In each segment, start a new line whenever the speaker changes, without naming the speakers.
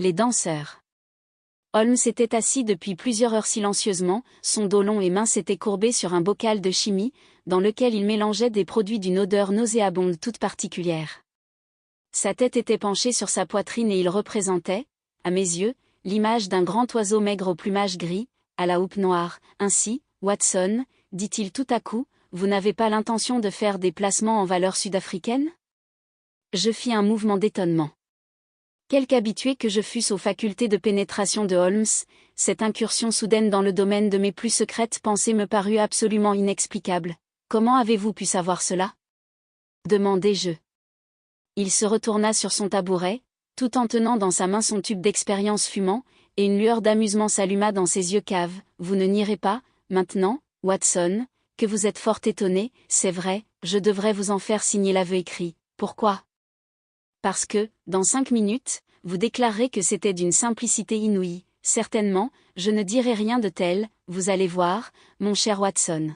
Les danseurs. Holmes était assis depuis plusieurs heures silencieusement, son dos long et mince était courbé sur un bocal de chimie, dans lequel il mélangeait des produits d'une odeur nauséabonde toute particulière. Sa tête était penchée sur sa poitrine et il représentait, à mes yeux, l'image d'un grand oiseau maigre au plumage gris, à la houppe noire. Ainsi, Watson, dit-il tout à coup, vous n'avez pas l'intention de faire des placements en valeurs sud-africaines ? Je fis un mouvement d'étonnement. Quelque habitué que je fusse aux facultés de pénétration de Holmes, cette incursion soudaine dans le domaine de mes plus secrètes pensées me parut absolument inexplicable. Comment avez-vous pu savoir cela ? Demandai-je. Il se retourna sur son tabouret, tout en tenant dans sa main son tube d'expérience fumant, et une lueur d'amusement s'alluma dans ses yeux caves. Vous ne nierez pas, maintenant, Watson, que vous êtes fort étonné, c'est vrai, je devrais vous en faire signer l'aveu écrit. Pourquoi ? Parce que, dans 5 minutes, vous déclarerez que c'était d'une simplicité inouïe. Certainement, je ne dirai rien de tel, vous allez voir, mon cher Watson.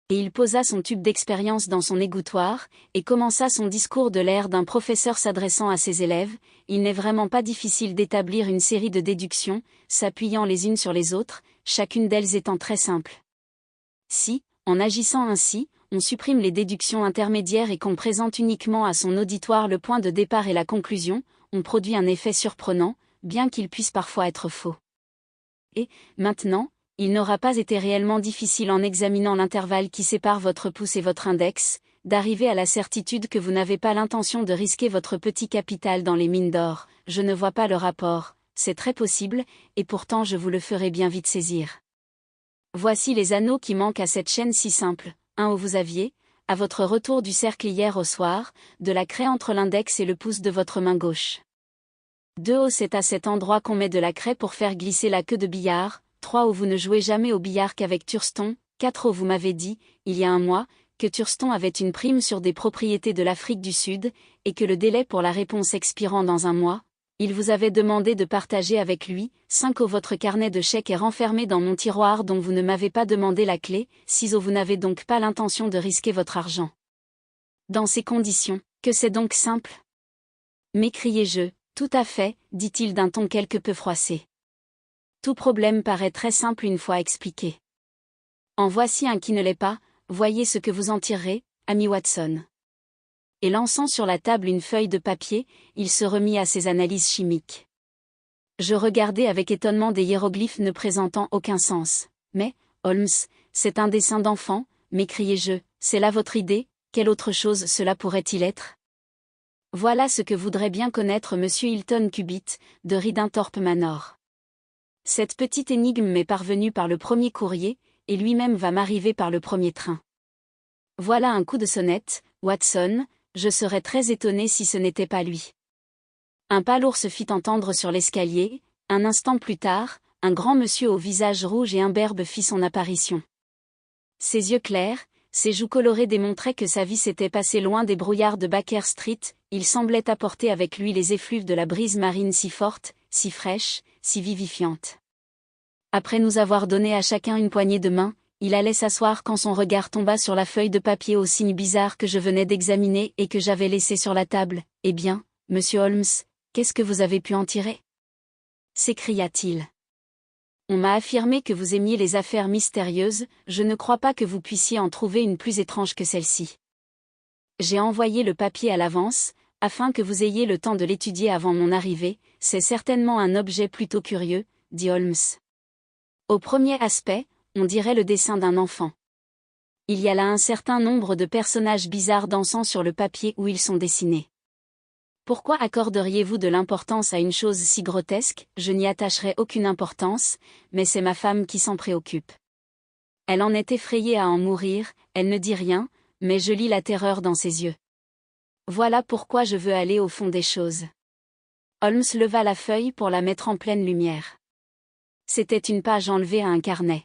Et il posa son tube d'expérience dans son égouttoir, et commença son discours de l'air d'un professeur s'adressant à ses élèves. Il n'est vraiment pas difficile d'établir une série de déductions, s'appuyant les unes sur les autres, chacune d'elles étant très simple. Si, en agissant ainsi, on supprime les déductions intermédiaires et qu'on présente uniquement à son auditoire le point de départ et la conclusion, on produit un effet surprenant, bien qu'il puisse parfois être faux. Et, maintenant, il n'aura pas été réellement difficile en examinant l'intervalle qui sépare votre pouce et votre index, d'arriver à la certitude que vous n'avez pas l'intention de risquer votre petit capital dans les mines d'or. Je ne vois pas le rapport, c'est très possible, et pourtant je vous le ferai bien vite saisir. Voici les anneaux qui manquent à cette chaîne si simple. 1 où vous aviez, à votre retour du cercle hier au soir, de la craie entre l'index et le pouce de votre main gauche. 2 où c'est à cet endroit qu'on met de la craie pour faire glisser la queue de billard. 3 où vous ne jouez jamais au billard qu'avec Thurston. 4 où vous m'avez dit, il y a un mois, que Thurston avait une prime sur des propriétés de l'Afrique du Sud, et que le délai pour la réponse expirant dans un mois, il vous avait demandé de partager avec lui. 5 où votre carnet de chèques est renfermé dans mon tiroir dont vous ne m'avez pas demandé la clé. 6 où vous n'avez donc pas l'intention de risquer votre argent. Dans ces conditions, que c'est donc simple ? M'écriai-je. Tout à fait, dit-il d'un ton quelque peu froissé. Tout problème paraît très simple une fois expliqué. En voici un qui ne l'est pas, voyez ce que vous en tirerez, ami Watson. Et lançant sur la table une feuille de papier, il se remit à ses analyses chimiques. Je regardai avec étonnement des hiéroglyphes ne présentant aucun sens. Mais, Holmes, c'est un dessin d'enfant, m'écriai-je, c'est là votre idée, quelle autre chose cela pourrait-il être ? Voilà ce que voudrait bien connaître Monsieur Hilton Cubitt, de Ridingthorpe Manor. Cette petite énigme m'est parvenue par le premier courrier, et lui-même va m'arriver par le premier train. Voilà un coup de sonnette, Watson, je serais très étonné si ce n'était pas lui. Un pas lourd se fit entendre sur l'escalier, un instant plus tard, un grand monsieur au visage rouge et imberbe fit son apparition. Ses yeux clairs, ses joues colorées démontraient que sa vie s'était passée loin des brouillards de Baker Street, il semblait apporter avec lui les effluves de la brise marine si forte, si fraîche, si vivifiante. Après nous avoir donné à chacun une poignée de main, il allait s'asseoir quand son regard tomba sur la feuille de papier au signe bizarre que je venais d'examiner et que j'avais laissée sur la table. « Eh bien, monsieur Holmes, qu'est-ce que vous avez pu en tirer ?» s'écria-t-il. « On m'a affirmé que vous aimiez les affaires mystérieuses, je ne crois pas que vous puissiez en trouver une plus étrange que celle-ci. J'ai envoyé le papier à l'avance, afin que vous ayez le temps de l'étudier avant mon arrivée, c'est certainement un objet plutôt curieux, dit Holmes. Au premier aspect, on dirait le dessin d'un enfant. Il y a là un certain nombre de personnages bizarres dansant sur le papier où ils sont dessinés. Pourquoi accorderiez-vous de l'importance à une chose si grotesque ? Je n'y attacherai aucune importance, mais c'est ma femme qui s'en préoccupe. Elle en est effrayée à en mourir, elle ne dit rien, mais je lis la terreur dans ses yeux. Voilà pourquoi je veux aller au fond des choses. Holmes leva la feuille pour la mettre en pleine lumière. C'était une page enlevée à un carnet.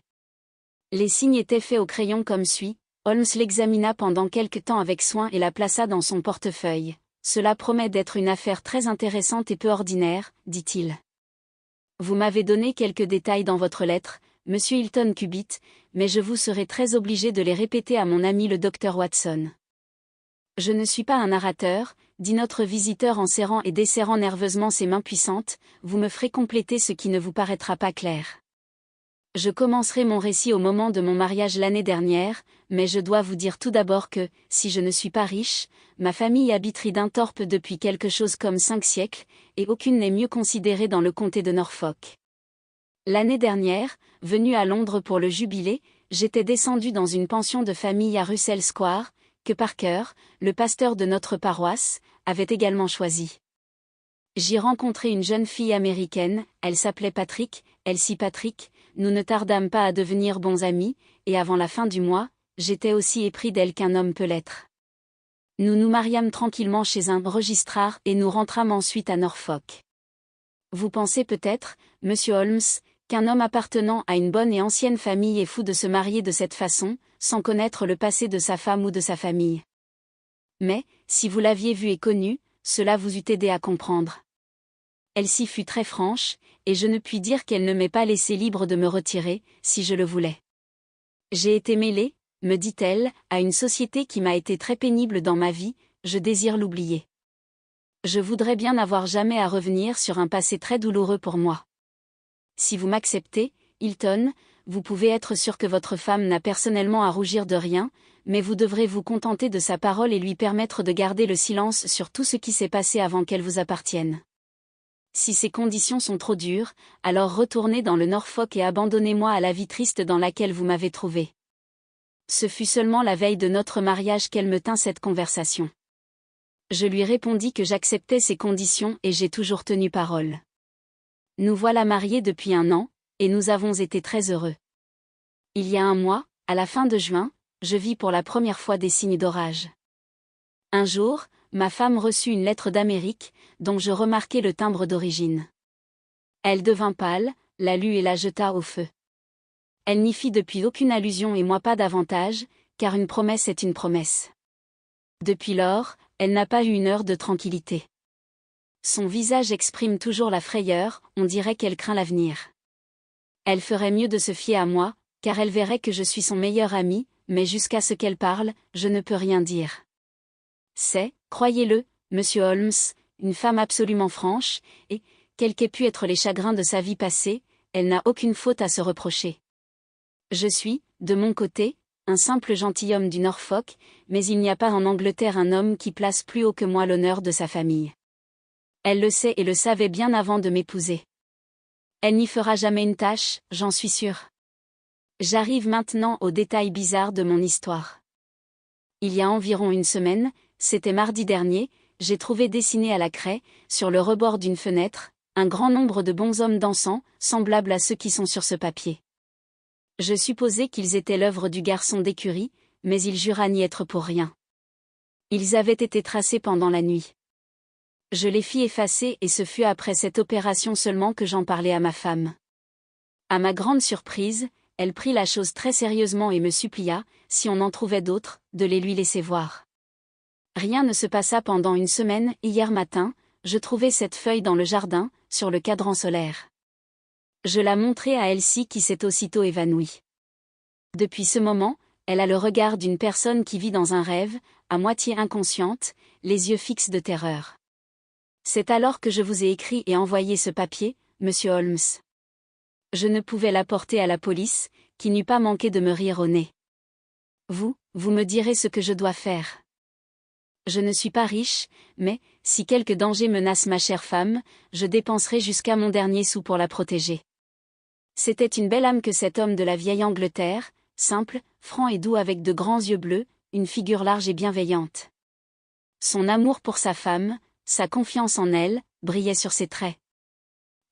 Les signes étaient faits au crayon comme suit. Holmes l'examina pendant quelque temps avec soin et la plaça dans son portefeuille. Cela promet d'être une affaire très intéressante et peu ordinaire, dit-il. Vous m'avez donné quelques détails dans votre lettre, monsieur Hilton Cubitt, mais je vous serai très obligé de les répéter à mon ami le docteur Watson. Je ne suis pas un narrateur, dit notre visiteur en serrant et desserrant nerveusement ses mains puissantes, vous me ferez compléter ce qui ne vous paraîtra pas clair. Je commencerai mon récit au moment de mon mariage l'année dernière, mais je dois vous dire tout d'abord que, si je ne suis pas riche, ma famille habite Ridinthorpe depuis quelque chose comme 5 siècles, et aucune n'est mieux considérée dans le comté de Norfolk. L'année dernière, venue à Londres pour le jubilé, j'étais descendu dans une pension de famille à Russell Square, que Parker, le pasteur de notre paroisse, avait également choisi. J'y rencontrai une jeune fille américaine, elle s'appelait Patrick, Elsie Patrick, nous ne tardâmes pas à devenir bons amis, et avant la fin du mois, j'étais aussi épris d'elle qu'un homme peut l'être. Nous nous mariâmes tranquillement chez un registrar et nous rentrâmes ensuite à Norfolk. Vous pensez peut-être, monsieur Holmes, qu'un homme appartenant à une bonne et ancienne famille est fou de se marier de cette façon, sans connaître le passé de sa femme ou de sa famille. Mais, si vous l'aviez vue et connue, cela vous eût aidé à comprendre. Elsie fut très franche, et je ne puis dire qu'elle ne m'ait pas laissé libre de me retirer, si je le voulais. J'ai été mêlée, me dit-elle, à une société qui m'a été très pénible dans ma vie, je désire l'oublier. Je voudrais bien n'avoir jamais à revenir sur un passé très douloureux pour moi. Si vous m'acceptez, Hilton, vous pouvez être sûr que votre femme n'a personnellement à rougir de rien, mais vous devrez vous contenter de sa parole et lui permettre de garder le silence sur tout ce qui s'est passé avant qu'elle vous appartienne. Si ces conditions sont trop dures, alors retournez dans le Norfolk et abandonnez-moi à la vie triste dans laquelle vous m'avez trouvé. Ce fut seulement la veille de notre mariage qu'elle me tint cette conversation. Je lui répondis que j'acceptais ces conditions et j'ai toujours tenu parole. Nous voilà mariés depuis 1 an, et nous avons été très heureux. Il y a 1 mois, à la fin de juin, je vis pour la première fois des signes d'orage. Un jour, ma femme reçut une lettre d'Amérique, dont je remarquai le timbre d'origine. Elle devint pâle, la lut et la jeta au feu. Elle n'y fit depuis aucune allusion et moi pas davantage, car une promesse est une promesse. Depuis lors, elle n'a pas eu une heure de tranquillité. Son visage exprime toujours la frayeur, on dirait qu'elle craint l'avenir. Elle ferait mieux de se fier à moi, car elle verrait que je suis son meilleur ami, mais jusqu'à ce qu'elle parle, je ne peux rien dire. C'est, croyez-le, monsieur Holmes, une femme absolument franche, et, quels qu'aient pu être les chagrins de sa vie passée, elle n'a aucune faute à se reprocher. Je suis, de mon côté, un simple gentilhomme du Norfolk, mais il n'y a pas en Angleterre un homme qui place plus haut que moi l'honneur de sa famille. Elle le sait et le savait bien avant de m'épouser. Elle n'y fera jamais une tâche, j'en suis sûre. J'arrive maintenant aux détails bizarres de mon histoire. Il y a environ 1 semaine, c'était mardi dernier, j'ai trouvé dessiné à la craie, sur le rebord d'une fenêtre, un grand nombre de bonshommes dansant, semblables à ceux qui sont sur ce papier. Je supposais qu'ils étaient l'œuvre du garçon d'écurie, mais il jura n'y être pour rien. Ils avaient été tracés pendant la nuit. Je les fis effacer et ce fut après cette opération seulement que j'en parlai à ma femme. À ma grande surprise, elle prit la chose très sérieusement et me supplia, si on en trouvait d'autres, de les lui laisser voir. Rien ne se passa pendant 1 semaine, hier matin, je trouvai cette feuille dans le jardin, sur le cadran solaire. Je la montrai à Elsie qui s'est aussitôt évanouie. Depuis ce moment, elle a le regard d'une personne qui vit dans un rêve, à moitié inconsciente, les yeux fixes de terreur. C'est alors que je vous ai écrit et envoyé ce papier, monsieur Holmes. Je ne pouvais l'apporter à la police, qui n'eût pas manqué de me rire au nez. Vous me direz ce que je dois faire. Je ne suis pas riche, mais, si quelque danger menace ma chère femme, je dépenserai jusqu'à mon dernier sou pour la protéger. C'était une belle âme que cet homme de la vieille Angleterre, simple, franc et doux avec de grands yeux bleus, une figure large et bienveillante. Son amour pour sa femme, sa confiance en elle, brillait sur ses traits.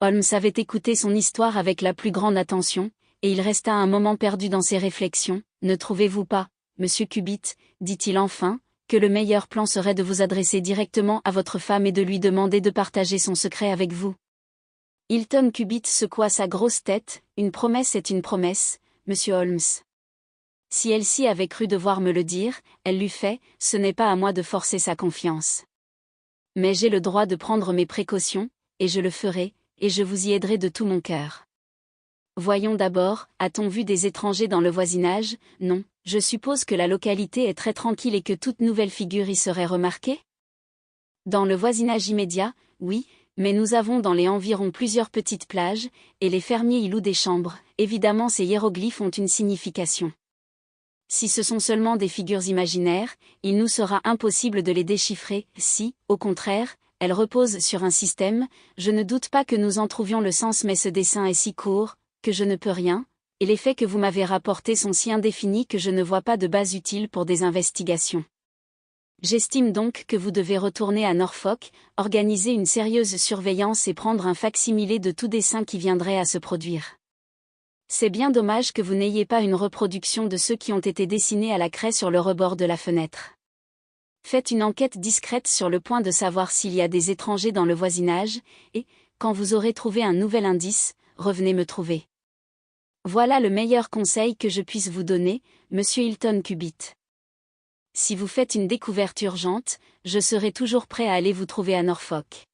Holmes avait écouté son histoire avec la plus grande attention, et il resta un moment perdu dans ses réflexions. Ne trouvez-vous pas, monsieur Cubitt, dit-il enfin, que le meilleur plan serait de vous adresser directement à votre femme et de lui demander de partager son secret avec vous? Hilton Cubitt secoua sa grosse tête. Une promesse est une promesse, monsieur Holmes. Si Elsie avait cru devoir me le dire, elle l'eût fait, ce n'est pas à moi de forcer sa confiance. Mais j'ai le droit de prendre mes précautions, et je le ferai, et je vous y aiderai de tout mon cœur. Voyons d'abord, a-t-on vu des étrangers dans le voisinage? Non, je suppose que la localité est très tranquille et que toute nouvelle figure y serait remarquée? Dans le voisinage immédiat, oui, mais nous avons dans les environs plusieurs petites plages, et les fermiers y louent des chambres. Évidemment ces hiéroglyphes ont une signification. Si ce sont seulement des figures imaginaires, il nous sera impossible de les déchiffrer. Si, au contraire, elles reposent sur un système, je ne doute pas que nous en trouvions le sens, mais ce dessin est si court, que je ne peux rien, et les faits que vous m'avez rapportés sont si indéfinis que je ne vois pas de base utile pour des investigations. J'estime donc que vous devez retourner à Norfolk, organiser une sérieuse surveillance et prendre un fac-similé de tout dessin qui viendrait à se produire. C'est bien dommage que vous n'ayez pas une reproduction de ceux qui ont été dessinés à la craie sur le rebord de la fenêtre. Faites une enquête discrète sur le point de savoir s'il y a des étrangers dans le voisinage, et, quand vous aurez trouvé un nouvel indice, revenez me trouver. Voilà le meilleur conseil que je puisse vous donner, Monsieur Hilton Cubitt. Si vous faites une découverte urgente, je serai toujours prêt à aller vous trouver à Norfolk.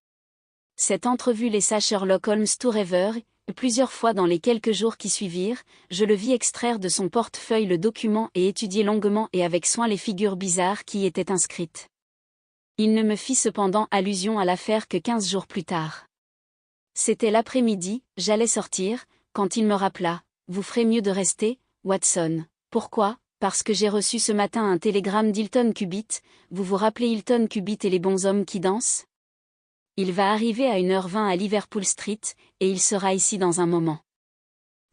Cette entrevue laissa Sherlock Holmes tout rêveur, et plusieurs fois dans les quelques jours qui suivirent, je le vis extraire de son portefeuille le document et étudier longuement et avec soin les figures bizarres qui y étaient inscrites. Il ne me fit cependant allusion à l'affaire que 15 jours plus tard. C'était l'après-midi, j'allais sortir, quand il me rappela, « Vous ferez mieux de rester, Watson. » Pourquoi ? Parce que j'ai reçu ce matin un télégramme d'Hilton Cubitt. Vous vous rappelez Hilton Cubitt et les bonshommes qui dansent ? Il va arriver à 1h20 à Liverpool Street, et il sera ici dans un moment.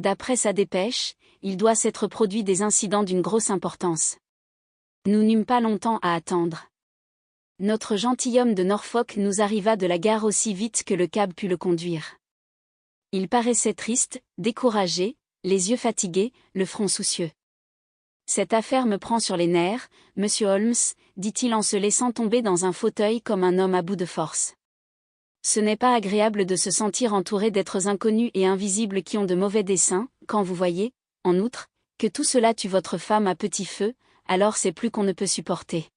D'après sa dépêche, il doit s'être produit des incidents d'une grosse importance. Nous n'eûmes pas longtemps à attendre. Notre gentilhomme de Norfolk nous arriva de la gare aussi vite que le cab put le conduire. Il paraissait triste, découragé, les yeux fatigués, le front soucieux. « Cette affaire me prend sur les nerfs, Monsieur Holmes, dit-il en se laissant tomber dans un fauteuil comme un homme à bout de force. Ce n'est pas agréable de se sentir entouré d'êtres inconnus et invisibles qui ont de mauvais desseins, quand vous voyez, en outre, que tout cela tue votre femme à petit feu, alors c'est plus qu'on ne peut supporter.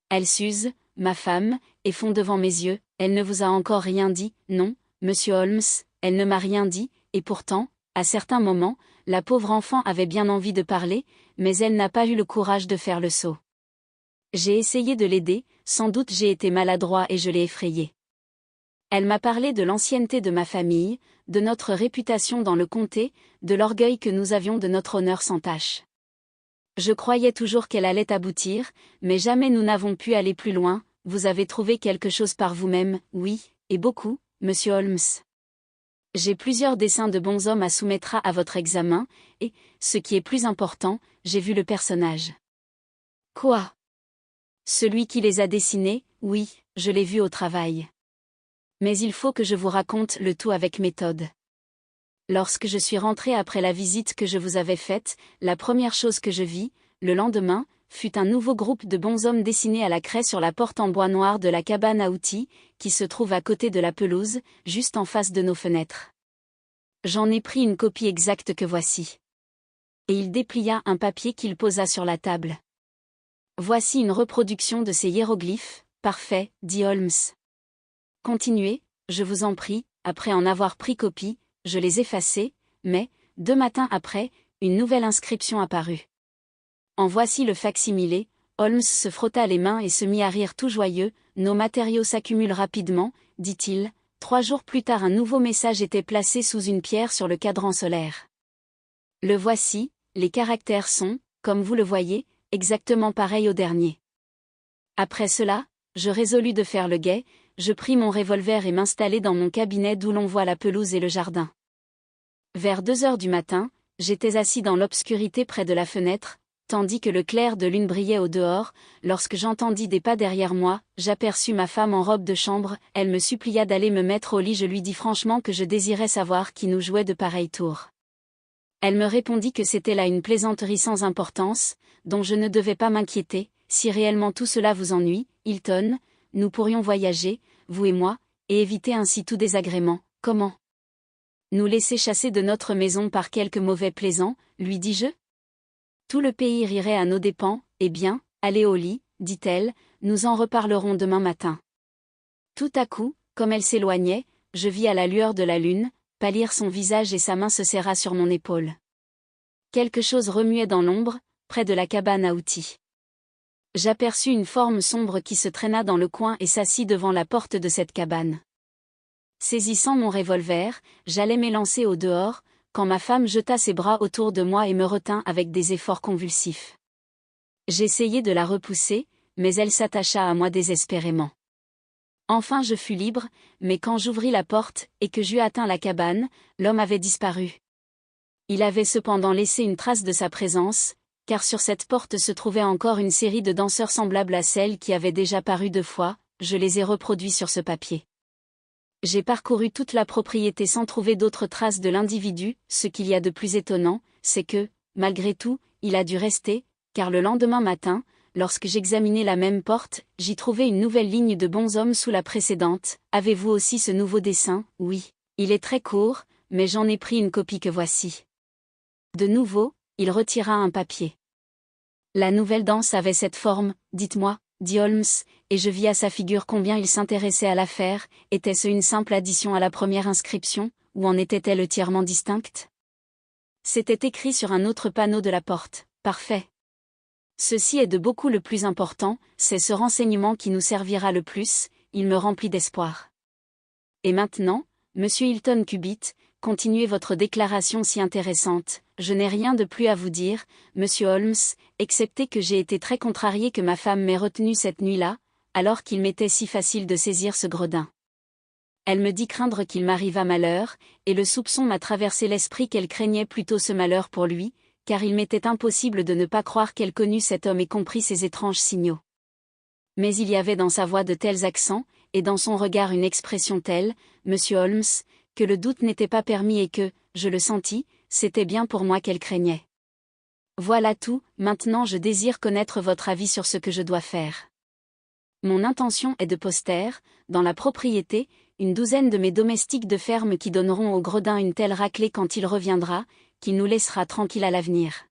Elle s'use, ma femme, et fond devant mes yeux, elle ne vous a encore rien dit, non, Monsieur Holmes, elle ne m'a rien dit, et pourtant, à certains moments, la pauvre enfant avait bien envie de parler, mais elle n'a pas eu le courage de faire le saut. J'ai essayé de l'aider, sans doute j'ai été maladroit et je l'ai effrayée. Elle m'a parlé de l'ancienneté de ma famille, de notre réputation dans le comté, de l'orgueil que nous avions de notre honneur sans tache. Je croyais toujours qu'elle allait aboutir, mais jamais nous n'avons pu aller plus loin. Vous avez trouvé quelque chose par vous-même, oui, et beaucoup, Monsieur Holmes. J'ai plusieurs dessins de bonshommes à soumettre à votre examen, et, ce qui est plus important, j'ai vu le personnage. Quoi ? Celui qui les a dessinés, oui, je l'ai vu au travail. Mais il faut que je vous raconte le tout avec méthode. Lorsque je suis rentré après la visite que je vous avais faite, la première chose que je vis, le lendemain, fut un nouveau groupe de bonshommes dessinés à la craie sur la porte en bois noir de la cabane à outils, qui se trouve à côté de la pelouse, juste en face de nos fenêtres. J'en ai pris une copie exacte que voici. Et il déplia un papier qu'il posa sur la table. Voici une reproduction de ces hiéroglyphes, parfait, dit Holmes. Continuez, je vous en prie, après en avoir pris copie, je les effaçai, mais, 2 matins après, une nouvelle inscription apparut. En voici le fac-similé. Holmes se frotta les mains et se mit à rire tout joyeux. Nos matériaux s'accumulent rapidement, dit-il. 3 jours plus tard un nouveau message était placé sous une pierre sur le cadran solaire. Le voici, les caractères sont, comme vous le voyez, exactement pareils au dernier. Après cela, je résolus de faire le guet. Je pris mon revolver et m'installai dans mon cabinet d'où l'on voit la pelouse et le jardin. Vers 2h du matin, j'étais assis dans l'obscurité près de la fenêtre, tandis que le clair de lune brillait au dehors, lorsque j'entendis des pas derrière moi, j'aperçus ma femme en robe de chambre, elle me supplia d'aller me mettre au lit, je lui dis franchement que je désirais savoir qui nous jouait de pareils tours. Elle me répondit que c'était là une plaisanterie sans importance, dont je ne devais pas m'inquiéter, si réellement tout cela vous ennuie, Hilton, nous pourrions voyager, vous et moi, et éviter ainsi tout désagrément. Comment ? Nous laisser chasser de notre maison par quelques mauvais plaisants, lui dis-je ? Tout le pays rirait à nos dépens. Eh bien, allez au lit, dit-elle, nous en reparlerons demain matin. Tout à coup, comme elle s'éloignait, je vis à la lueur de la lune, pâlir son visage et sa main se serra sur mon épaule. Quelque chose remuait dans l'ombre, près de la cabane à outils. J'aperçus une forme sombre qui se traîna dans le coin et s'assit devant la porte de cette cabane. Saisissant mon revolver, j'allais m'élancer au dehors, quand ma femme jeta ses bras autour de moi et me retint avec des efforts convulsifs. J'essayai de la repousser, mais elle s'attacha à moi désespérément. Enfin je fus libre, mais quand j'ouvris la porte et que j'eus atteint la cabane, l'homme avait disparu. Il avait cependant laissé une trace de sa présence, car sur cette porte se trouvait encore une série de danseurs semblables à celles qui avaient déjà paru 2 fois, je les ai reproduits sur ce papier. J'ai parcouru toute la propriété sans trouver d'autres traces de l'individu, ce qu'il y a de plus étonnant, c'est que, malgré tout, il a dû rester, car le lendemain matin, lorsque j'examinai la même porte, j'y trouvai une nouvelle ligne de bonshommes sous la précédente. Avez-vous aussi ce nouveau dessin? Oui. Il est très court, mais j'en ai pris une copie que voici. De nouveau, il retira un papier. La nouvelle danse avait cette forme, dites-moi, dit Holmes, et je vis à sa figure combien il s'intéressait à l'affaire. Était-ce une simple addition à la première inscription, ou en était-elle entièrement distincte? C'était écrit sur un autre panneau de la porte. Parfait. Ceci est de beaucoup le plus important, c'est ce renseignement qui nous servira le plus, il me remplit d'espoir. Et maintenant, monsieur Hilton Cubitt, continuez votre déclaration si intéressante. Je n'ai rien de plus à vous dire, monsieur Holmes, excepté que j'ai été très contrarié que ma femme m'ait retenu cette nuit-là, alors qu'il m'était si facile de saisir ce gredin. Elle me dit craindre qu'il m'arrivât malheur, et le soupçon m'a traversé l'esprit qu'elle craignait plutôt ce malheur pour lui, car il m'était impossible de ne pas croire qu'elle connût cet homme et comprit ses étranges signaux. Mais il y avait dans sa voix de tels accents, et dans son regard une expression telle, monsieur Holmes, que le doute n'était pas permis et que, je le sentis, c'était bien pour moi qu'elle craignait. Voilà tout, maintenant je désire connaître votre avis sur ce que je dois faire. Mon intention est de poster, dans la propriété, une douzaine de mes domestiques de ferme qui donneront au gredin une telle raclée quand il reviendra, qu'il nous laissera tranquilles à l'avenir.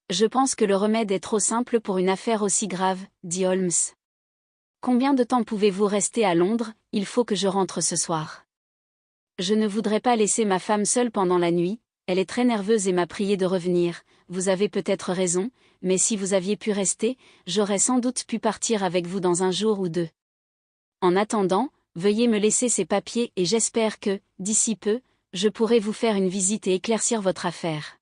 Je pense que le remède est trop simple pour une affaire aussi grave, dit Holmes. Combien de temps pouvez-vous rester à Londres? Il faut que je rentre ce soir. Je ne voudrais pas laisser ma femme seule pendant la nuit, elle est très nerveuse et m'a prié de revenir. Vous avez peut-être raison, mais si vous aviez pu rester, j'aurais sans doute pu partir avec vous dans un jour ou 2. En attendant, veuillez me laisser ces papiers et j'espère que, d'ici peu, je pourrai vous faire une visite et éclaircir votre affaire.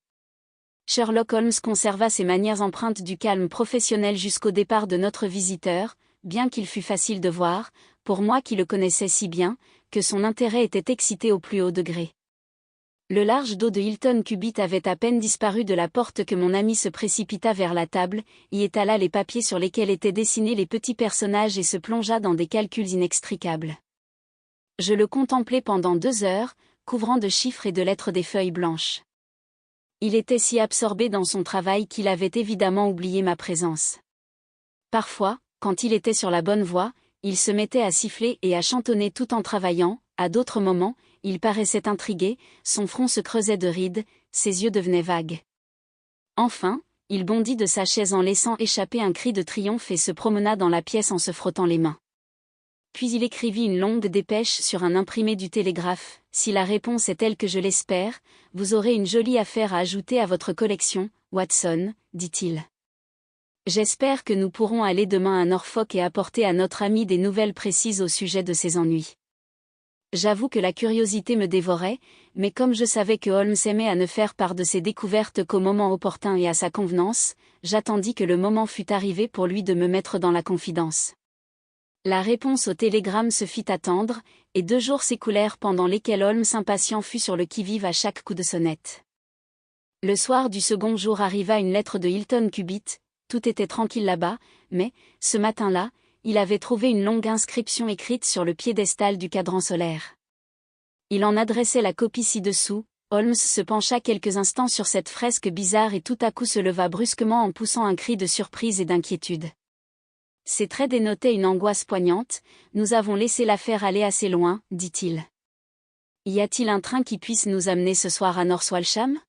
Sherlock Holmes conserva ses manières empreintes du calme professionnel jusqu'au départ de notre visiteur, bien qu'il fût facile de voir, pour moi qui le connaissais si bien, que son intérêt était excité au plus haut degré. Le large dos de Hilton Cubitt avait à peine disparu de la porte que mon ami se précipita vers la table, y étala les papiers sur lesquels étaient dessinés les petits personnages et se plongea dans des calculs inextricables. Je le contemplai pendant 2 heures, couvrant de chiffres et de lettres des feuilles blanches. Il était si absorbé dans son travail qu'il avait évidemment oublié ma présence. Parfois, quand il était sur la bonne voie, il se mettait à siffler et à chantonner tout en travaillant, à d'autres moments, il paraissait intrigué, son front se creusait de rides, ses yeux devenaient vagues. Enfin, il bondit de sa chaise en laissant échapper un cri de triomphe et se promena dans la pièce en se frottant les mains. Puis il écrivit une longue dépêche sur un imprimé du télégraphe. Si la réponse est telle que je l'espère, vous aurez une jolie affaire à ajouter à votre collection, Watson, dit-il. J'espère que nous pourrons aller demain à Norfolk et apporter à notre ami des nouvelles précises au sujet de ses ennuis. J'avoue que la curiosité me dévorait, mais comme je savais que Holmes aimait à ne faire part de ses découvertes qu'au moment opportun et à sa convenance, j'attendis que le moment fût arrivé pour lui de me mettre dans la confidence. La réponse au télégramme se fit attendre, et 2 jours s'écoulèrent pendant lesquels Holmes impatient fut sur le qui-vive à chaque coup de sonnette. Le soir du second jour arriva une lettre de Hilton Cubitt. Tout était tranquille là-bas, mais, ce matin-là, il avait trouvé une longue inscription écrite sur le piédestal du cadran solaire. Il en adressait la copie ci-dessous. Holmes se pencha quelques instants sur cette fresque bizarre et tout à coup se leva brusquement en poussant un cri de surprise et d'inquiétude. Ses traits dénotaient une angoisse poignante. Nous avons laissé l'affaire aller assez loin, dit-il. Y a-t-il un train qui puisse nous amener ce soir à North Walsham?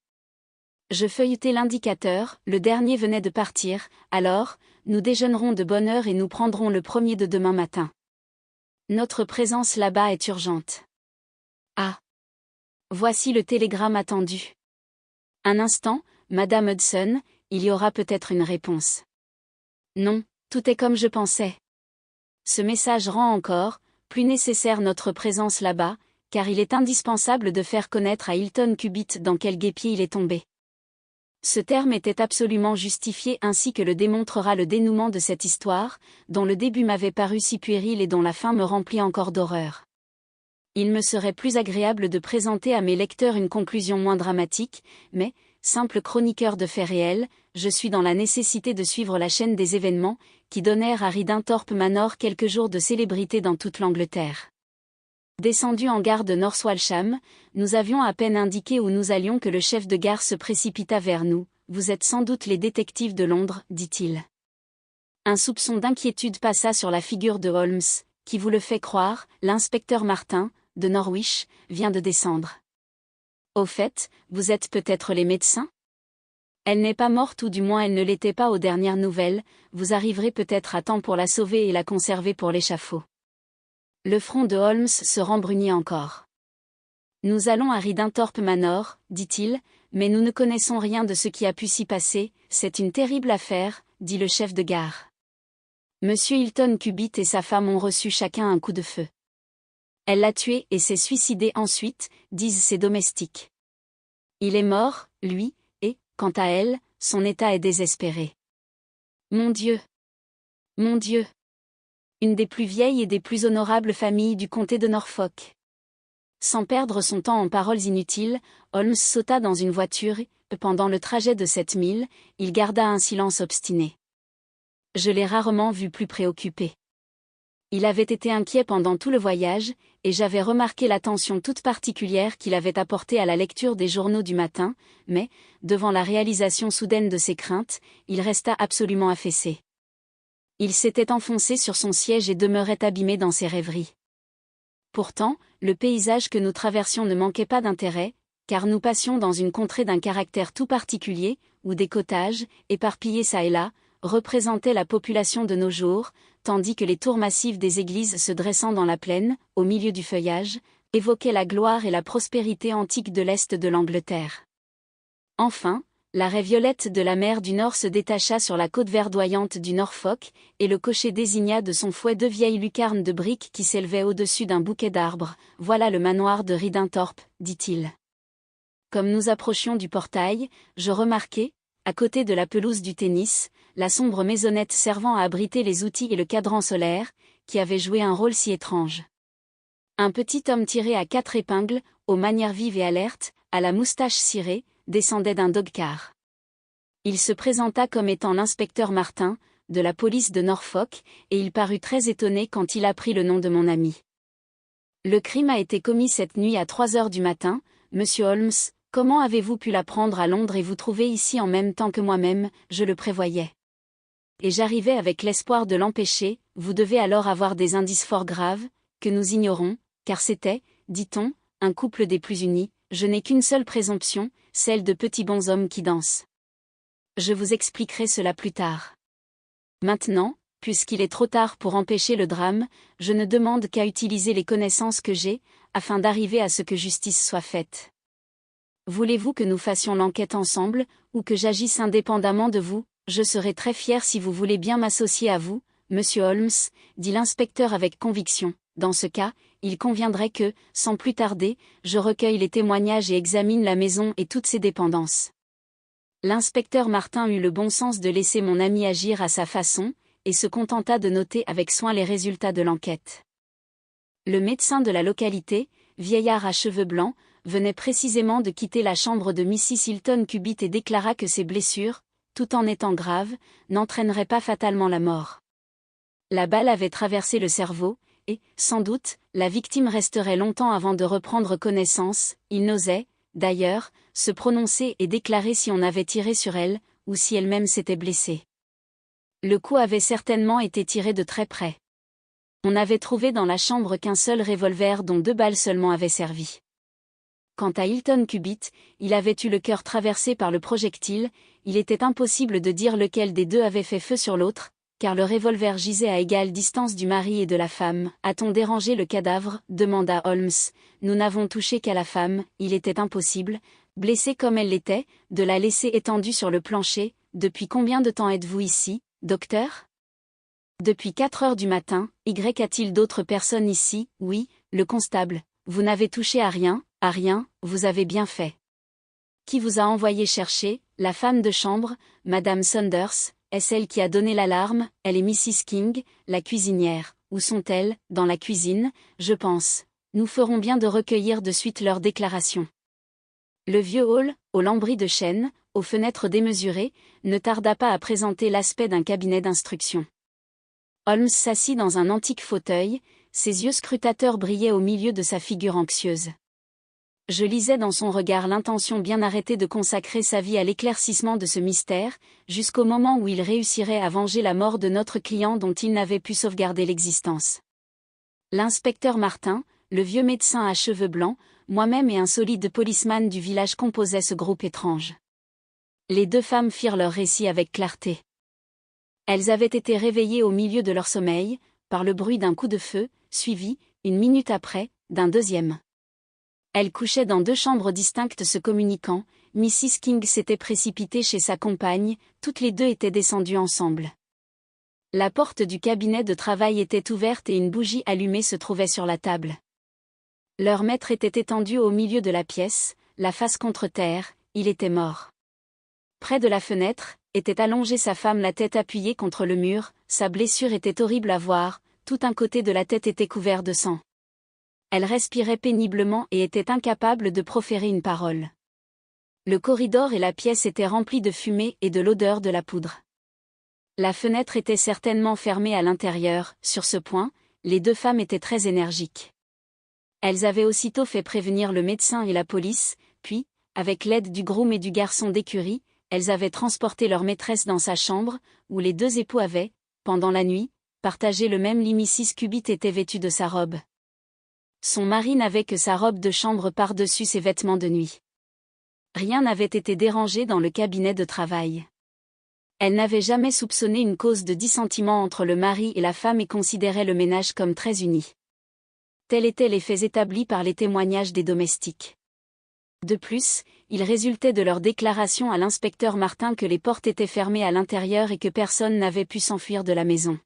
Je feuilletai l'indicateur, le dernier venait de partir, alors, nous déjeunerons de bonne heure et nous prendrons le premier de demain matin. Notre présence là-bas est urgente. Ah! Voici le télégramme attendu. Un instant, Madame Hudson, il y aura peut-être une réponse. Non, Tout est comme je pensais. Ce message rend encore plus nécessaire notre présence là-bas, car il est indispensable de faire connaître à Hilton Cubitt dans quel guêpier il est tombé. Ce terme était absolument justifié ainsi que le démontrera le dénouement de cette histoire, dont le début m'avait paru si puéril et dont la fin me remplit encore d'horreur. Il me serait plus agréable de présenter à mes lecteurs une conclusion moins dramatique, mais, simple chroniqueur de faits réels, je suis dans la nécessité de suivre la chaîne des événements, qui donnèrent à Riddenthorpe Manor quelques jours de célébrité dans toute l'Angleterre. Descendus en gare de North Walsham, nous avions à peine indiqué où nous allions que le chef de gare se précipita vers nous. « Vous êtes sans doute les détectives de Londres, dit-il. » Un soupçon d'inquiétude passa sur la figure de Holmes, qui vous le fait croire, l'inspecteur Martin, de Norwich, vient de descendre. Au fait, vous êtes peut-être les médecins ? Elle n'est pas morte ou du moins elle ne l'était pas aux dernières nouvelles, vous arriverez peut-être à temps pour la sauver et la conserver pour l'échafaud. Le front de Holmes se rembrunit encore. Nous allons à Riddenthorpe Manor, dit-il, mais nous ne connaissons rien de ce qui a pu s'y passer, c'est une terrible affaire, dit le chef de gare. Monsieur Hilton Cubitt et sa femme ont reçu chacun un coup de feu. Elle l'a tué et s'est suicidée ensuite, disent ses domestiques. Il est mort, lui, et, quant à elle, son état est désespéré. Mon Dieu! Mon Dieu! Une des plus vieilles et des plus honorables familles du comté de Norfolk. Sans perdre son temps en paroles inutiles, Holmes sauta dans une voiture et, pendant le trajet de 7 milles, il garda un silence obstiné. Je l'ai rarement vu plus préoccupé. Il avait été inquiet pendant tout le voyage, et j'avais remarqué l'attention toute particulière qu'il avait apportée à la lecture des journaux du matin, mais, devant la réalisation soudaine de ses craintes, il resta absolument affaissé. Il s'était enfoncé sur son siège et demeurait abîmé dans ses rêveries. Pourtant, le paysage que nous traversions ne manquait pas d'intérêt, car nous passions dans une contrée d'un caractère tout particulier, où des cottages, éparpillés çà et là, représentaient la population de nos jours, tandis que les tours massives des églises se dressant dans la plaine, au milieu du feuillage, évoquaient la gloire et la prospérité antique de l'Est de l'Angleterre. Enfin, la raie violette de la mer du Nord se détacha sur la côte verdoyante du Norfolk, et le cocher désigna de son fouet 2 vieilles lucarnes de briques qui s'élevaient au-dessus d'un bouquet d'arbres. « Voilà le manoir de Riddenthorpe, dit-il. Comme nous approchions du portail, je remarquai, à côté de la pelouse du tennis, la sombre maisonnette servant à abriter les outils et le cadran solaire, qui avait joué un rôle si étrange. Un petit homme tiré à 4 épingles, aux manières vives et alertes, à la moustache cirée, descendait d'un dog-car. Il se présenta comme étant l'inspecteur Martin, de la police de Norfolk, et il parut très étonné quand il apprit le nom de mon ami. « Le crime a été commis cette nuit à 3 heures du matin, monsieur Holmes, comment avez-vous pu l'apprendre à Londres et vous trouver ici en même temps que moi-même, je le prévoyais. Et j'arrivais avec l'espoir de l'empêcher, vous devez alors avoir des indices fort graves, que nous ignorons, car c'était, dit-on, un couple des plus unis, je n'ai qu'une seule présomption, celle de petits bonshommes qui dansent. Je vous expliquerai cela plus tard. Maintenant, puisqu'il est trop tard pour empêcher le drame, je ne demande qu'à utiliser les connaissances que j'ai, afin d'arriver à ce que justice soit faite. Voulez-vous que nous fassions l'enquête ensemble, ou que j'agisse indépendamment de vous ? Je serai très fier si vous voulez bien m'associer à vous, monsieur Holmes, dit l'inspecteur avec conviction. Dans ce cas, il conviendrait que, sans plus tarder, je recueille les témoignages et examine la maison et toutes ses dépendances. L'inspecteur Martin eut le bon sens de laisser mon ami agir à sa façon, et se contenta de noter avec soin les résultats de l'enquête. Le médecin de la localité, vieillard à cheveux blancs, venait précisément de quitter la chambre de Mrs. Hilton Cubitt et déclara que ses blessures, tout en étant graves, n'entraîneraient pas fatalement la mort. La balle avait traversé le cerveau, et, sans doute, la victime resterait longtemps avant de reprendre connaissance, il n'osait, d'ailleurs, se prononcer et déclarer si on avait tiré sur elle, ou si elle-même s'était blessée. Le coup avait certainement été tiré de très près. On n'avait trouvé dans la chambre qu'un seul revolver dont 2 balles seulement avaient servi. Quant à Hilton Cubitt, il avait eu le cœur traversé par le projectile, il était impossible de dire lequel des deux avait fait feu sur l'autre, car le revolver gisait à égale distance du mari et de la femme. « A-t-on dérangé le cadavre ?» demanda Holmes. « Nous n'avons touché qu'à la femme, il était impossible, blessée comme elle l'était, de la laisser étendue sur le plancher. Depuis combien de temps êtes-vous ici, docteur ? Depuis 4 heures du matin, Y a-t-il d'autres personnes ici? Oui, le constable. Vous n'avez touché à rien, vous avez bien fait. Qui vous a envoyé chercher? La femme de chambre, Madame Saunders, est-ce elle qui a donné l'alarme? Elle est Mrs. King, la cuisinière. Où sont-elles? Dans la cuisine, je pense. Nous ferons bien de recueillir de suite leurs déclarations. Le vieux hall, aux lambris de chêne, aux fenêtres démesurées, ne tarda pas à présenter l'aspect d'un cabinet d'instruction. Holmes s'assit dans un antique fauteuil, ses yeux scrutateurs brillaient au milieu de sa figure anxieuse. Je lisais dans son regard l'intention bien arrêtée de consacrer sa vie à l'éclaircissement de ce mystère, jusqu'au moment où il réussirait à venger la mort de notre client dont il n'avait pu sauvegarder l'existence. L'inspecteur Martin, le vieux médecin à cheveux blancs, moi-même et un solide policeman du village composaient ce groupe étrange. Les deux femmes firent leur récit avec clarté. Elles avaient été réveillées au milieu de leur sommeil, par le bruit d'un coup de feu, suivi, une minute après, d'un deuxième. Elles couchaient dans 2 chambres distinctes se communiquant, Mrs. King s'était précipitée chez sa compagne, toutes les deux étaient descendues ensemble. La porte du cabinet de travail était ouverte et une bougie allumée se trouvait sur la table. Leur maître était étendu au milieu de la pièce, la face contre terre, il était mort. Près de la fenêtre, était allongée sa femme, la tête appuyée contre le mur, sa blessure était horrible à voir, tout un côté de la tête était couvert de sang. Elle respirait péniblement et était incapable de proférer une parole. Le corridor et la pièce étaient remplis de fumée et de l'odeur de la poudre. La fenêtre était certainement fermée à l'intérieur, sur ce point, les 2 femmes étaient très énergiques. Elles avaient aussitôt fait prévenir le médecin et la police, puis, avec l'aide du groom et du garçon d'écurie, elles avaient transporté leur maîtresse dans sa chambre, où les 2 époux avaient, pendant la nuit, partagé le même lit. Mrs. Cubitt était vêtue de sa robe. Son mari n'avait que sa robe de chambre par-dessus ses vêtements de nuit. Rien n'avait été dérangé dans le cabinet de travail. Elle n'avait jamais soupçonné une cause de dissentiment entre le mari et la femme et considérait le ménage comme très uni. Tels étaient les faits établis par les témoignages des domestiques. De plus, il résultait de leur déclaration à l'inspecteur Martin que les portes étaient fermées à l'intérieur et que personne n'avait pu s'enfuir de la maison.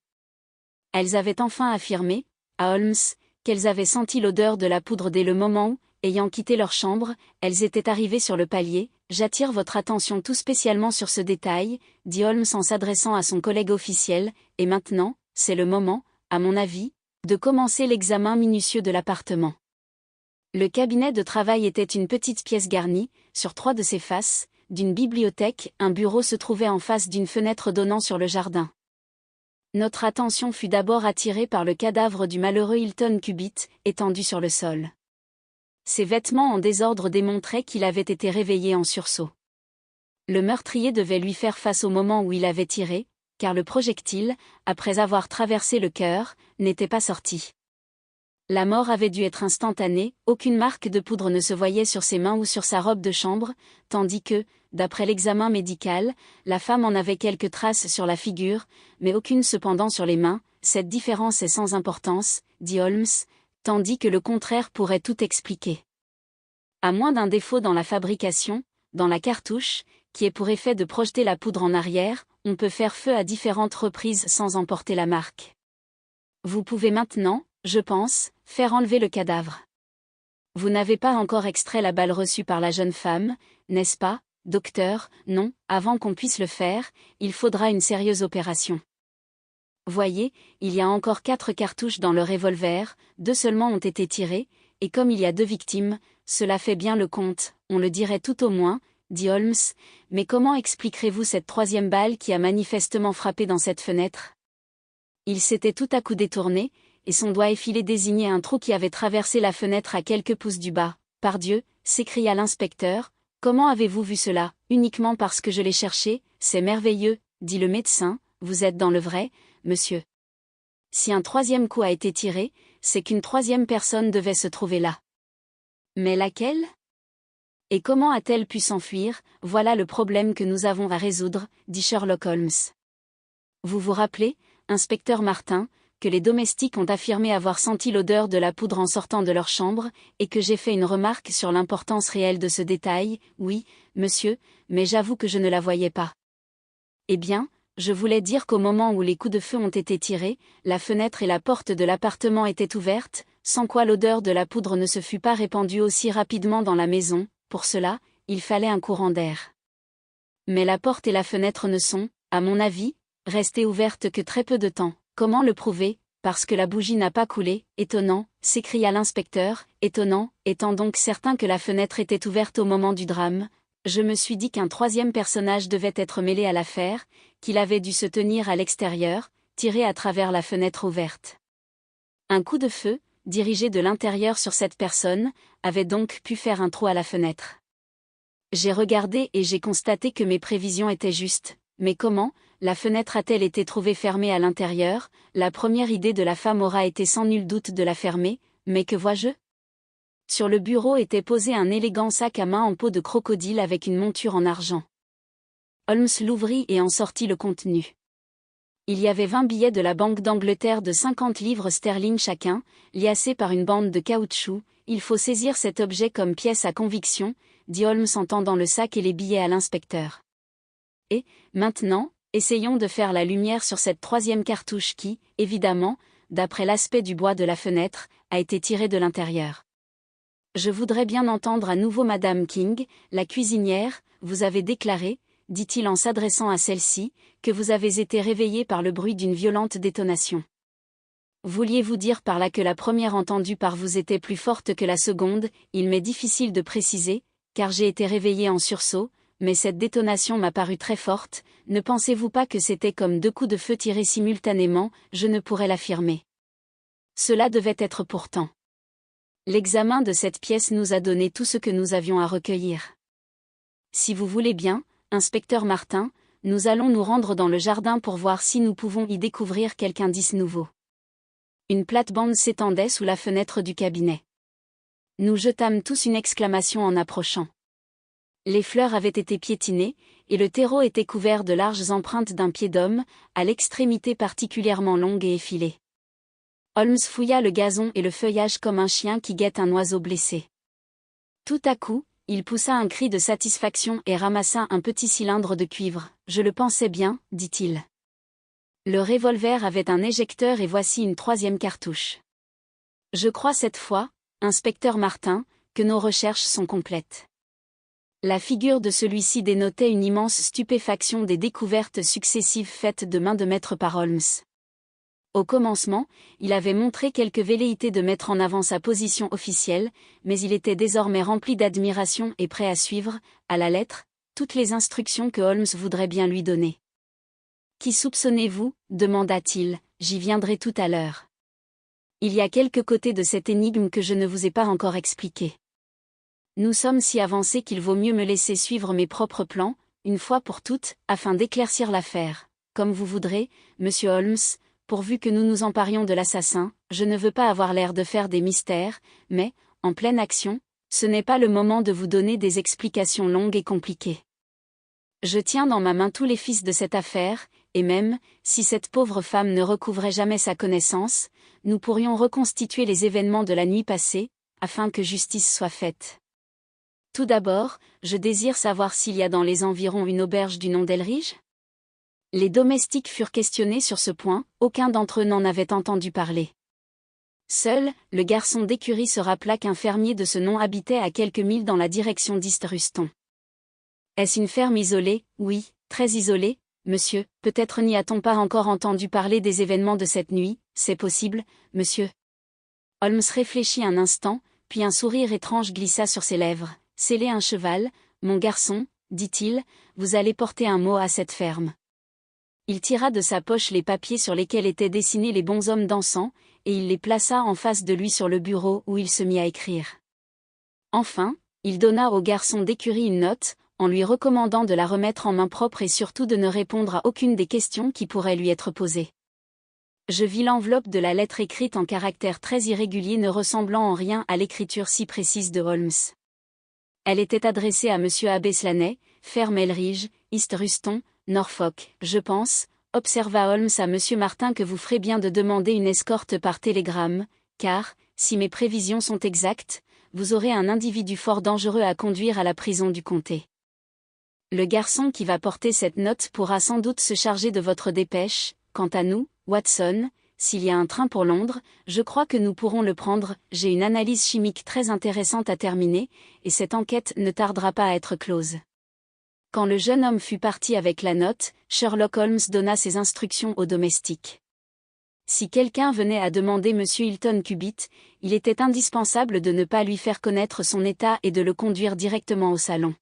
Elles avaient enfin affirmé, à Holmes, qu'elles avaient senti l'odeur de la poudre dès le moment où, ayant quitté leur chambre, elles étaient arrivées sur le palier. J'attire votre attention tout spécialement sur ce détail, dit Holmes en s'adressant à son collègue officiel, et maintenant, c'est le moment, à mon avis, de commencer l'examen minutieux de l'appartement. Le cabinet de travail était une petite pièce garnie, sur 3 de ses faces, d'une bibliothèque. Un bureau se trouvait en face d'une fenêtre donnant sur le jardin. Notre attention fut d'abord attirée par le cadavre du malheureux Hilton Cubitt, étendu sur le sol. Ses vêtements en désordre démontraient qu'il avait été réveillé en sursaut. Le meurtrier devait lui faire face au moment où il avait tiré, car le projectile, après avoir traversé le cœur, n'était pas sorti. La mort avait dû être instantanée, aucune marque de poudre ne se voyait sur ses mains ou sur sa robe de chambre, tandis que, d'après l'examen médical, la femme en avait quelques traces sur la figure, mais aucune cependant sur les mains. Cette différence est sans importance, dit Holmes, tandis que le contraire pourrait tout expliquer. À moins d'un défaut dans la fabrication, dans la cartouche, qui est pour effet de projeter la poudre en arrière, on peut faire feu à différentes reprises sans emporter la marque. Vous pouvez maintenant, je pense, faire enlever le cadavre. Vous n'avez pas encore extrait la balle reçue par la jeune femme, n'est-ce pas, docteur? Non, avant qu'on puisse le faire, il faudra une sérieuse opération. Voyez, il y a encore 4 cartouches dans le revolver, 2 seulement ont été tirées, et comme il y a 2 victimes, cela fait bien le compte, on le dirait tout au moins, dit Holmes, mais comment expliquerez-vous cette 3e balle qui a manifestement frappé dans cette fenêtre? Il s'était tout à coup détourné, et son doigt effilé désignait un trou qui avait traversé la fenêtre à quelques pouces du bas. Pardieu, s'écria l'inspecteur, comment avez-vous vu cela? Uniquement parce que je l'ai cherché, c'est merveilleux, dit le médecin, vous êtes dans le vrai, monsieur. Si un 3e coup a été tiré, c'est qu'une 3e personne devait se trouver là. Mais laquelle? Et comment a-t-elle pu s'enfuir? Voilà le problème que nous avons à résoudre, dit Sherlock Holmes. Vous vous rappelez, inspecteur Martin, que les domestiques ont affirmé avoir senti l'odeur de la poudre en sortant de leur chambre, et que j'ai fait une remarque sur l'importance réelle de ce détail? Oui, monsieur, mais j'avoue que je ne la voyais pas. Eh bien, je voulais dire qu'au moment où les coups de feu ont été tirés, la fenêtre et la porte de l'appartement étaient ouvertes, sans quoi l'odeur de la poudre ne se fût pas répandue aussi rapidement dans la maison. Pour cela, il fallait un courant d'air. Mais la porte et la fenêtre ne sont, à mon avis, restées ouvertes que très peu de temps. Comment le prouver? Parce que la bougie n'a pas coulé. Étonnant, s'écria l'inspecteur, étonnant, étant donc certain que la fenêtre était ouverte au moment du drame. Je me suis dit qu'un troisième personnage devait être mêlé à l'affaire, qu'il avait dû se tenir à l'extérieur, tiré à travers la fenêtre ouverte. Un coup de feu, dirigé de l'intérieur sur cette personne, avait donc pu faire un trou à la fenêtre. J'ai regardé et j'ai constaté que mes prévisions étaient justes. Mais comment, la fenêtre a-t-elle été trouvée fermée à l'intérieur? La première idée de la femme aura été sans nul doute de la fermer, mais que vois-je? Sur le bureau était posé un élégant sac à main en peau de crocodile avec une monture en argent. Holmes l'ouvrit et en sortit le contenu. Il y avait 20 billets de la Banque d'Angleterre de 50 livres sterling chacun, liassés par une bande de caoutchouc. Il faut saisir cet objet comme pièce à conviction, dit Holmes en tendant le sac et les billets à l'inspecteur. Et, maintenant, essayons de faire la lumière sur cette troisième cartouche qui, évidemment, d'après l'aspect du bois de la fenêtre, a été tirée de l'intérieur. Je voudrais bien entendre à nouveau Madame King, la cuisinière. Vous avez déclaré, dit-il en s'adressant à celle-ci, que vous avez été réveillée par le bruit d'une violente détonation. Vouliez-vous dire par là que la première entendue par vous était plus forte que la seconde? Il m'est difficile de préciser, car j'ai été réveillée en sursaut, mais cette détonation m'a paru très forte. Ne pensez-vous pas que c'était comme 2 coups de feu tirés simultanément? Je ne pourrais l'affirmer. Cela devait être pourtant. L'examen de cette pièce nous a donné tout ce que nous avions à recueillir. Si vous voulez bien, inspecteur Martin, nous allons nous rendre dans le jardin pour voir si nous pouvons y découvrir quelque indice nouveau. Une plate-bande s'étendait sous la fenêtre du cabinet. Nous jetâmes tous une exclamation en approchant. Les fleurs avaient été piétinées, et le terreau était couvert de larges empreintes d'un pied d'homme, à l'extrémité particulièrement longue et effilée. Holmes fouilla le gazon et le feuillage comme un chien qui guette un oiseau blessé. Tout à coup, il poussa un cri de satisfaction et ramassa un petit cylindre de cuivre. « Je le pensais bien, dit-il. Le revolver avait un éjecteur et voici une troisième cartouche. Je crois cette fois, inspecteur Martin, que nos recherches sont complètes. » La figure de celui-ci dénotait une immense stupéfaction des découvertes successives faites de main de maître par Holmes. Au commencement, il avait montré quelque velléité de mettre en avant sa position officielle, mais il était désormais rempli d'admiration et prêt à suivre, à la lettre, toutes les instructions que Holmes voudrait bien lui donner. « Qui soupçonnez-vous ? demanda-t-il, j'y viendrai tout à l'heure. Il y a quelques côtés de cette énigme que je ne vous ai pas encore expliqués. Nous sommes si avancés qu'il vaut mieux me laisser suivre mes propres plans, une fois pour toutes, afin d'éclaircir l'affaire. Comme vous voudrez, monsieur Holmes, pourvu que nous nous emparions de l'assassin. Je ne veux pas avoir l'air de faire des mystères, mais, en pleine action, ce n'est pas le moment de vous donner des explications longues et compliquées. Je tiens dans ma main tous les fils de cette affaire, et même, si cette pauvre femme ne recouvrait jamais sa connaissance, nous pourrions reconstituer les événements de la nuit passée, afin que justice soit faite. Tout d'abord, je désire savoir s'il y a dans les environs une auberge du nom d'Elridge. Les domestiques furent questionnés sur ce point, aucun d'entre eux n'en avait entendu parler. Seul, le garçon d'écurie se rappela qu'un fermier de ce nom habitait à quelques milles dans la direction d'East Ruston. Est-ce une ferme isolée? Oui, très isolée, monsieur. Peut-être n'y a-t-on pas encore entendu parler des événements de cette nuit? C'est possible, monsieur. Holmes réfléchit un instant, puis un sourire étrange glissa sur ses lèvres. Scellez un cheval, mon garçon, dit-il, vous allez porter un mot à cette ferme. Il tira de sa poche les papiers sur lesquels étaient dessinés les bonshommes dansant, et il les plaça en face de lui sur le bureau où il se mit à écrire. Enfin, il donna au garçon d'écurie une note, en lui recommandant de la remettre en main propre et surtout de ne répondre à aucune des questions qui pourraient lui être posées. Je vis l'enveloppe de la lettre écrite en caractères très irréguliers ne ressemblant en rien à l'écriture si précise de Holmes. Elle était adressée à Monsieur Abbé Slaney, ferme Elridge, East Ruston, Norfolk. Je pense, observa Holmes à Monsieur Martin, que vous ferez bien de demander une escorte par télégramme, car, si mes prévisions sont exactes, vous aurez un individu fort dangereux à conduire à la prison du comté. Le garçon qui va porter cette note pourra sans doute se charger de votre dépêche. Quant à nous, Watson, s'il y a un train pour Londres, je crois que nous pourrons le prendre. J'ai une analyse chimique très intéressante à terminer, et cette enquête ne tardera pas à être close. Quand le jeune homme fut parti avec la note, Sherlock Holmes donna ses instructions au domestique. Si quelqu'un venait à demander M. Hilton Cubitt, il était indispensable de ne pas lui faire connaître son état et de le conduire directement au salon.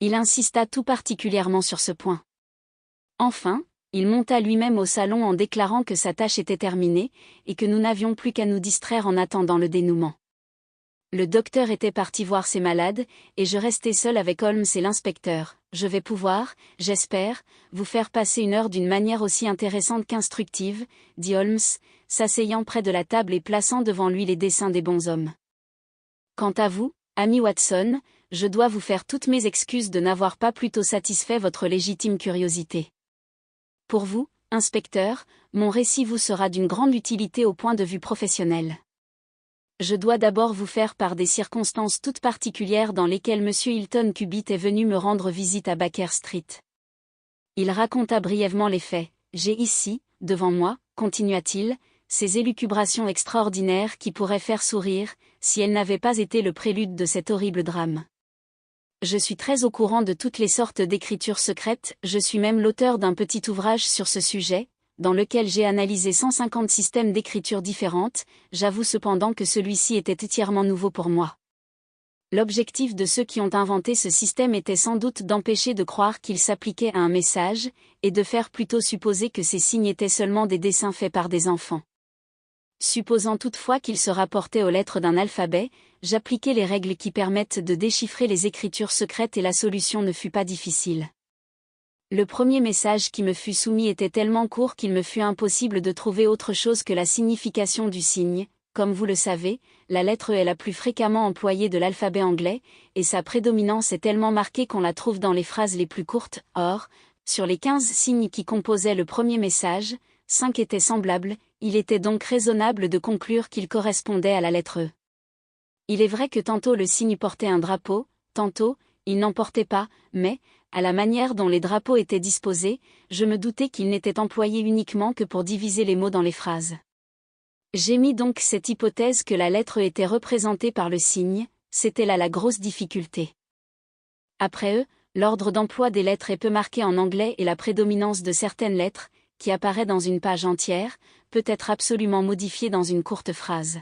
Il insista tout particulièrement sur ce point. Enfin, il monta lui-même au salon en déclarant que sa tâche était terminée, et que nous n'avions plus qu'à nous distraire en attendant le dénouement. Le docteur était parti voir ses malades, et je restai seul avec Holmes et l'inspecteur. Je vais pouvoir, j'espère, vous faire passer une heure d'une manière aussi intéressante qu'instructive, dit Holmes, s'asseyant près de la table et plaçant devant lui les dessins des bonshommes. Quant à vous, ami Watson, je dois vous faire toutes mes excuses de n'avoir pas plus tôt satisfait votre légitime curiosité. Pour vous, inspecteur, mon récit vous sera d'une grande utilité au point de vue professionnel. Je dois d'abord vous faire part des circonstances toutes particulières dans lesquelles M. Hilton Cubitt est venu me rendre visite à Baker Street. Il raconta brièvement les faits. J'ai ici, devant moi, continua-t-il, ces élucubrations extraordinaires qui pourraient faire sourire, si elles n'avaient pas été le prélude de cet horrible drame. Je suis très au courant de toutes les sortes d'écritures secrètes, je suis même l'auteur d'un petit ouvrage sur ce sujet, dans lequel j'ai analysé 150 systèmes d'écriture différentes, j'avoue cependant que celui-ci était entièrement nouveau pour moi. L'objectif de ceux qui ont inventé ce système était sans doute d'empêcher de croire qu'il s'appliquait à un message, et de faire plutôt supposer que ces signes étaient seulement des dessins faits par des enfants. Supposant toutefois qu'ils se rapportaient aux lettres d'un alphabet, j'appliquai les règles qui permettent de déchiffrer les écritures secrètes et la solution ne fut pas difficile. Le premier message qui me fut soumis était tellement court qu'il me fut impossible de trouver autre chose que la signification du signe. Comme vous le savez, la lettre E est la plus fréquemment employée de l'alphabet anglais, et sa prédominance est tellement marquée qu'on la trouve dans les phrases les plus courtes. Or, sur les 15 signes qui composaient le premier message, 5 étaient semblables, il était donc raisonnable de conclure qu'ils correspondaient à la lettre E. Il est vrai que tantôt le signe portait un drapeau, tantôt, il n'en portait pas, mais, à la manière dont les drapeaux étaient disposés, je me doutais qu'ils n'étaient employés uniquement que pour diviser les mots dans les phrases. J'émis donc cette hypothèse que la lettre E était représentée par le signe, c'était là la grosse difficulté. Après E, l'ordre d'emploi des lettres est peu marqué en anglais et la prédominance de certaines lettres, qui apparaît dans une page entière, peut être absolument modifiée dans une courte phrase.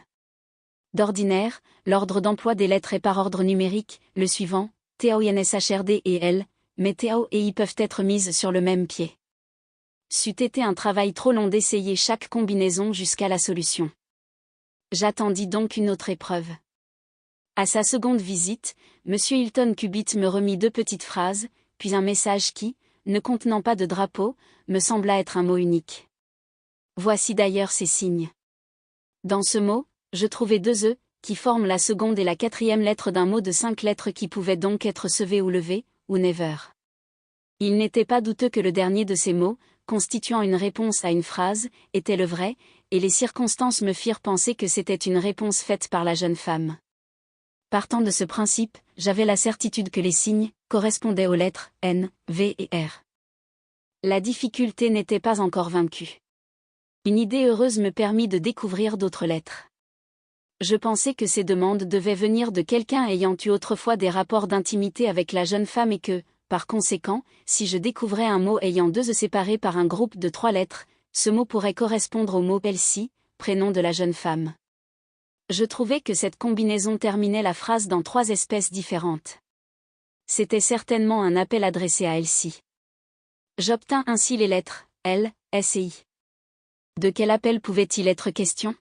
D'ordinaire, l'ordre d'emploi des lettres est par ordre numérique, le suivant, TAOINSHRD et L, mais TAO et I peuvent être mises sur le même pied. C'eût été un travail trop long d'essayer chaque combinaison jusqu'à la solution. J'attendis donc une autre épreuve. À sa seconde visite, M. Hilton Cubitt me remit 2 petites phrases, puis un message qui, ne contenant pas de drapeau, me sembla être un mot unique. Voici d'ailleurs ces signes. Dans ce mot, je trouvai 2 E, qui forment la seconde et la 4e lettre d'un mot de 5 lettres qui pouvaient donc être sevé ou levé, ou never. Il n'était pas douteux que le dernier de ces mots, constituant une réponse à une phrase, était le vrai, et les circonstances me firent penser que c'était une réponse faite par la jeune femme. Partant de ce principe, j'avais la certitude que les signes correspondaient aux lettres N, V et R. La difficulté n'était pas encore vaincue. Une idée heureuse me permit de découvrir d'autres lettres. Je pensais que ces demandes devaient venir de quelqu'un ayant eu autrefois des rapports d'intimité avec la jeune femme et que, par conséquent, si je découvrais un mot ayant 2 E séparés par un groupe de 3 lettres, ce mot pourrait correspondre au mot Elsie, prénom de la jeune femme. Je trouvais que cette combinaison terminait la phrase dans 3 espèces différentes. C'était certainement un appel adressé à Elsie. J'obtins ainsi les lettres L, S et I. De quel appel pouvait-il être question ?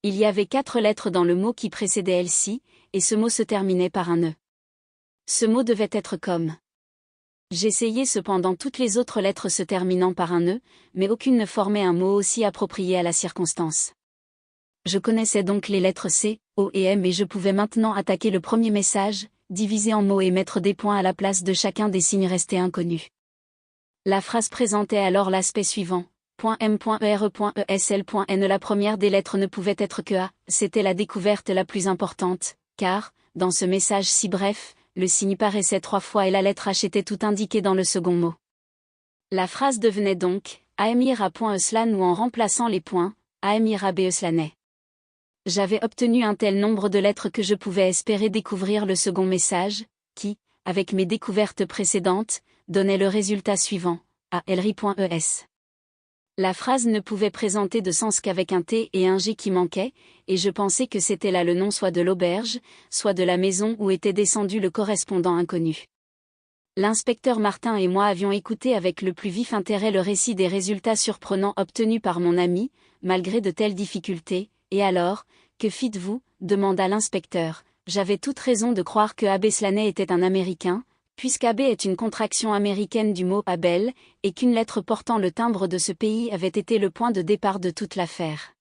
Il y avait 4 lettres dans le mot qui précédait Elsie, et ce mot se terminait par un E. Ce mot devait être comme. J'essayai cependant toutes les autres lettres se terminant par un E, mais aucune ne formait un mot aussi approprié à la circonstance. Je connaissais donc les lettres C, O et M et je pouvais maintenant attaquer le premier message, diviser en mots et mettre des points à la place de chacun des signes restés inconnus. La phrase présentait alors l'aspect suivant. .m.er.esl.n. La première des lettres ne pouvait être que A, c'était la découverte la plus importante, car, dans ce message si bref, le signe paraissait 3 fois et la lettre H était tout indiquée dans le second mot. La phrase devenait donc « Aemir a.Euslan » ou en remplaçant les points « Aemir a.Euslanais ». J'avais obtenu un tel nombre de lettres que je pouvais espérer découvrir le second message, qui, avec mes découvertes précédentes, donnait le résultat suivant, a.elri.es. La phrase ne pouvait présenter de sens qu'avec un T et un G qui manquaient, et je pensais que c'était là le nom soit de l'auberge, soit de la maison où était descendu le correspondant inconnu. L'inspecteur Martin et moi avions écouté avec le plus vif intérêt le récit des résultats surprenants obtenus par mon ami, malgré de telles difficultés, et alors, que fîtes-vous demanda l'inspecteur. J'avais toute raison de croire que Abbé Slaney était un Américain, puisqu'Abbé est une contraction américaine du mot Abel, et qu'une lettre portant le timbre de ce pays avait été le point de départ de toute l'affaire.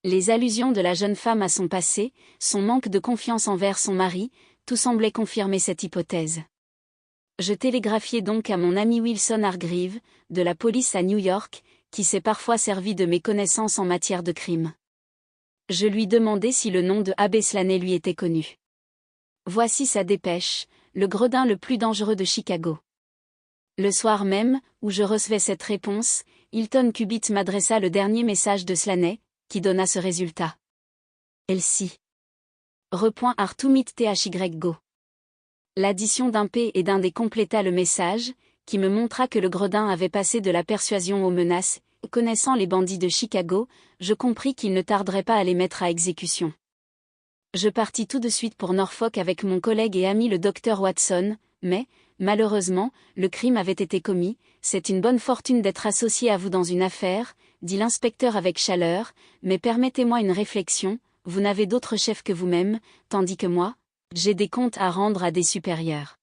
Les allusions de la jeune femme à son passé, son manque de confiance envers son mari, tout semblait confirmer cette hypothèse. Je télégraphiai donc à mon ami Wilson Hargreave, de la police à New York, qui s'est parfois servi de mes connaissances en matière de crime. Je lui demandai si le nom de Abbé Slaney lui était connu. Voici sa dépêche, le gredin le plus dangereux de Chicago. Le soir même, où je recevais cette réponse, Hilton Cubitt m'adressa le dernier message de Slaney, qui donna ce résultat. Elsie. Artumit Thygo. L'addition d'un P et d'un D compléta le message, qui me montra que le gredin avait passé de la persuasion aux menaces. Connaissant les bandits de Chicago, je compris qu'ils ne tarderaient pas à les mettre à exécution. Je partis tout de suite pour Norfolk avec mon collègue et ami le docteur Watson, mais, malheureusement, le crime avait été commis. C'est une bonne fortune d'être associé à vous dans une affaire, dit l'inspecteur avec chaleur, mais permettez-moi une réflexion, vous n'avez d'autre chef que vous-même, tandis que moi, j'ai des comptes à rendre à des supérieurs.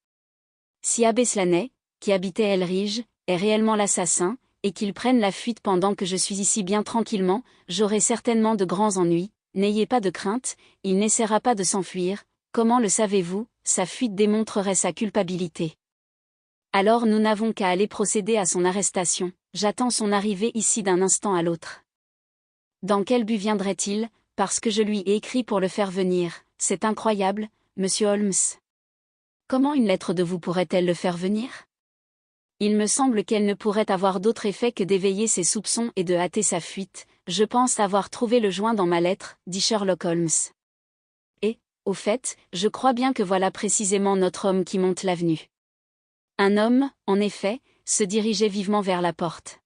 Si Abbé Slaney, qui habitait Elridge, est réellement l'assassin, et qu'il prenne la fuite pendant que je suis ici bien tranquillement, j'aurai certainement de grands ennuis. N'ayez pas de crainte, il n'essaiera pas de s'enfuir. Comment le savez-vous? Sa fuite démontrerait sa culpabilité. Alors nous n'avons qu'à aller procéder à son arrestation. J'attends son arrivée ici d'un instant à l'autre. Dans quel but viendrait-il? Parce que je lui ai écrit pour le faire venir. C'est incroyable, monsieur Holmes. Comment une lettre de vous pourrait-elle le faire venir? Il me semble qu'elle ne pourrait avoir d'autre effet que d'éveiller ses soupçons et de hâter sa fuite. Je pense avoir trouvé le joint dans ma lettre, dit Sherlock Holmes. Et, au fait, je crois bien que voilà précisément notre homme qui monte l'avenue. Un homme, en effet, se dirigeait vivement vers la porte.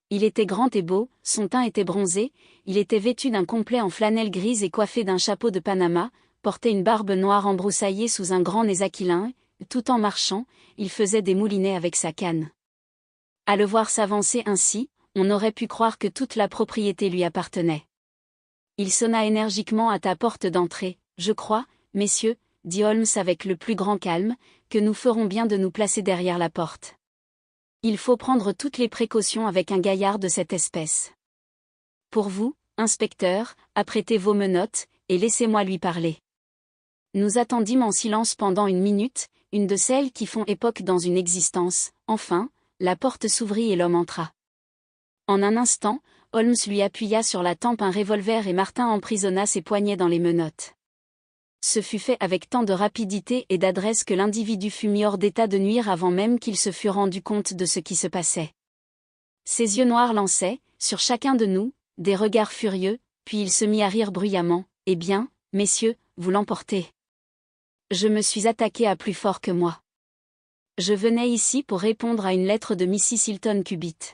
Il était grand et beau, son teint était bronzé, il était vêtu d'un complet en flanelle grise et coiffé d'un chapeau de Panama, portait une barbe noire embroussaillée sous un grand nez aquilin. Tout en marchant, il faisait des moulinets avec sa canne. À le voir s'avancer ainsi, on aurait pu croire que toute la propriété lui appartenait. Il sonna énergiquement à ta porte d'entrée. Je crois, messieurs, dit Holmes avec le plus grand calme, que nous ferons bien de nous placer derrière la porte. Il faut prendre toutes les précautions avec un gaillard de cette espèce. Pour vous, inspecteur, apprêtez vos menottes, et laissez-moi lui parler. Nous attendîmes en silence pendant une minute, une de celles qui font époque dans une existence. Enfin, la porte s'ouvrit et l'homme entra. En un instant, Holmes lui appuya sur la tempe un revolver et Martin emprisonna ses poignets dans les menottes. Ce fut fait avec tant de rapidité et d'adresse que l'individu fut mis hors d'état de nuire avant même qu'il se fût rendu compte de ce qui se passait. Ses yeux noirs lançaient, sur chacun de nous, des regards furieux, puis il se mit à rire bruyamment. « Eh bien, messieurs, vous l'emportez. Je me suis attaqué à plus fort que moi. Je venais ici pour répondre à une lettre de Mrs. Hilton Cubitt.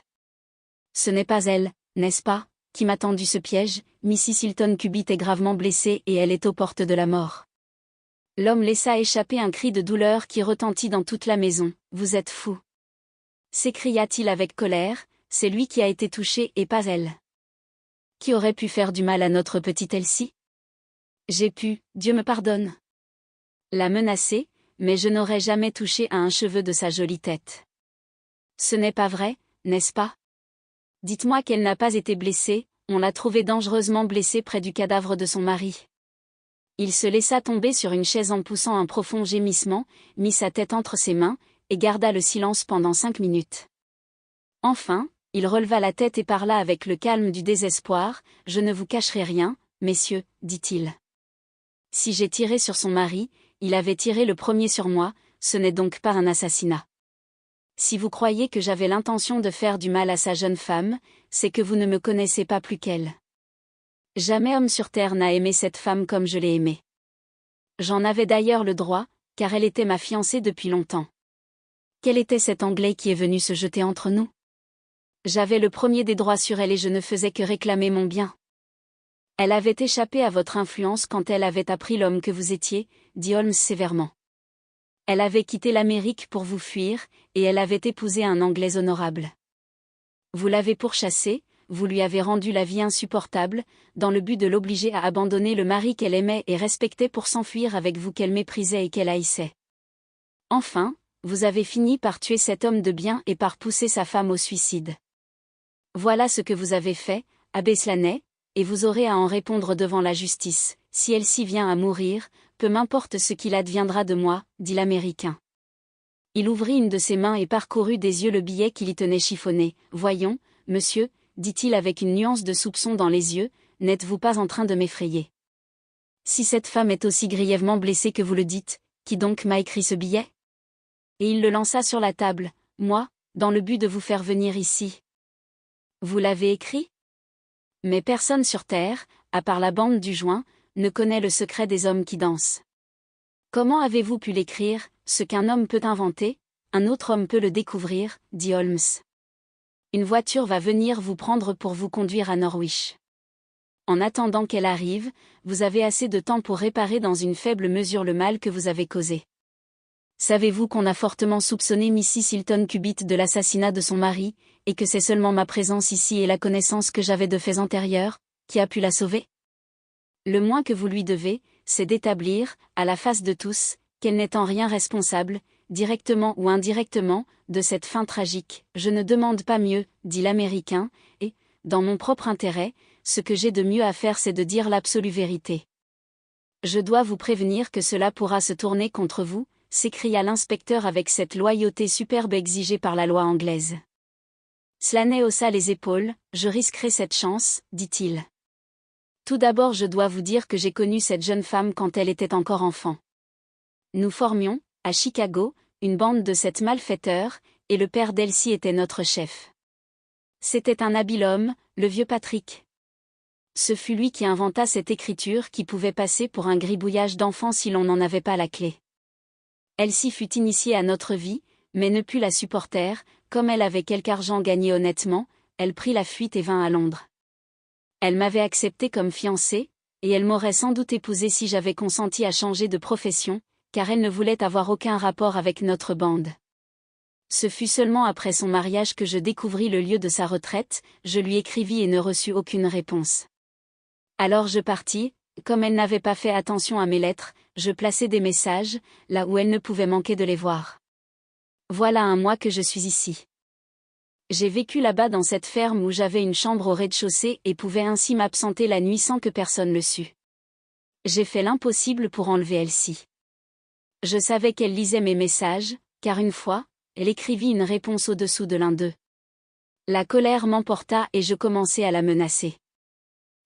Ce n'est pas elle, n'est-ce pas, qui m'a tendu ce piège? Mrs. Hilton Cubitt est gravement blessée et elle est aux portes de la mort. » L'homme laissa échapper un cri de douleur qui retentit dans toute la maison. « Vous êtes fou !» s'écria-t-il avec colère, c'est lui qui a été touché et pas elle. Qui aurait pu faire du mal à notre petite Elsie? J'ai pu, Dieu me pardonne. La menacer, mais je n'aurais jamais touché à un cheveu de sa jolie tête. Ce n'est pas vrai, n'est-ce pas? Dites-moi qu'elle n'a pas été blessée, on l'a trouvée dangereusement blessée près du cadavre de son mari. Il se laissa tomber sur une chaise en poussant un profond gémissement, mit sa tête entre ses mains, et garda le silence pendant 5 minutes. Enfin, il releva la tête et parla avec le calme du désespoir. « Je ne vous cacherai rien, messieurs, dit-il. Si j'ai tiré sur son mari, il avait tiré le premier sur moi, ce n'est donc pas un assassinat. Si vous croyez que j'avais l'intention de faire du mal à sa jeune femme, c'est que vous ne me connaissez pas plus qu'elle. Jamais homme sur terre n'a aimé cette femme comme je l'ai aimée. J'en avais d'ailleurs le droit, car elle était ma fiancée depuis longtemps. Quel était cet Anglais qui est venu se jeter entre nous? J'avais le premier des droits sur elle et je ne faisais que réclamer mon bien. Elle avait échappé à votre influence quand elle avait appris l'homme que vous étiez, dit Holmes sévèrement. Elle avait quitté l'Amérique pour vous fuir, et elle avait épousé un Anglais honorable. Vous l'avez pourchassée, vous lui avez rendu la vie insupportable, dans le but de l'obliger à abandonner le mari qu'elle aimait et respectait pour s'enfuir avec vous qu'elle méprisait et qu'elle haïssait. Enfin, vous avez fini par tuer cet homme de bien et par pousser sa femme au suicide. Voilà ce que vous avez fait, abbé Slaney, et vous aurez à en répondre devant la justice. Si elle s'y vient à mourir, peu m'importe ce qu'il adviendra de moi, dit l'Américain. Il ouvrit une de ses mains et parcourut des yeux le billet qu'il y tenait chiffonné. Voyons, monsieur, dit-il avec une nuance de soupçon dans les yeux, n'êtes-vous pas en train de m'effrayer? Si cette femme est aussi grièvement blessée que vous le dites, qui donc m'a écrit ce billet? Et il le lança sur la table, moi, dans le but de vous faire venir ici. Vous l'avez écrit? Mais personne sur terre, à part la bande du joint, ne connaît le secret des hommes qui dansent. Comment avez-vous pu l'écrire? Ce qu'un homme peut inventer, un autre homme peut le découvrir, dit Holmes. Une voiture va venir vous prendre pour vous conduire à Norwich. En attendant qu'elle arrive, vous avez assez de temps pour réparer dans une faible mesure le mal que vous avez causé. Savez-vous qu'on a fortement soupçonné Mrs. Hilton Cubitt de l'assassinat de son mari, et que c'est seulement ma présence ici et la connaissance que j'avais de faits antérieurs, qui a pu la sauver? Le moins que vous lui devez, c'est d'établir, à la face de tous, qu'elle n'est en rien responsable, directement ou indirectement, de cette fin tragique. Je ne demande pas mieux, dit l'Américain, et, dans mon propre intérêt, ce que j'ai de mieux à faire c'est de dire l'absolue vérité. Je dois vous prévenir que cela pourra se tourner contre vous, s'écria l'inspecteur avec cette loyauté superbe exigée par la loi anglaise. Slaney haussa les épaules. Je risquerai cette chance, dit-il. Tout d'abord je dois vous dire que j'ai connu cette jeune femme quand elle était encore enfant. Nous formions, à Chicago, une bande de 7 malfaiteurs, et le père d'Elsie était notre chef. C'était un habile homme, le vieux Patrick. Ce fut lui qui inventa cette écriture qui pouvait passer pour un gribouillage d'enfant si l'on n'en avait pas la clé. Elsie fut initiée à notre vie, mais ne put la supporter, comme elle avait quelque argent gagné honnêtement, elle prit la fuite et vint à Londres. Elle m'avait accepté comme fiancée, et elle m'aurait sans doute épousé si j'avais consenti à changer de profession, car elle ne voulait avoir aucun rapport avec notre bande. Ce fut seulement après son mariage que je découvris le lieu de sa retraite, je lui écrivis et ne reçus aucune réponse. Alors je partis, comme elle n'avait pas fait attention à mes lettres, je plaçai des messages, là où elle ne pouvait manquer de les voir. Voilà un mois que je suis ici. J'ai vécu là-bas dans cette ferme où j'avais une chambre au rez-de-chaussée et pouvais ainsi m'absenter la nuit sans que personne le sût. J'ai fait l'impossible pour enlever Elsie. Je savais qu'elle lisait mes messages, car une fois, elle écrivit une réponse au-dessous de l'un d'eux. La colère m'emporta et je commençai à la menacer.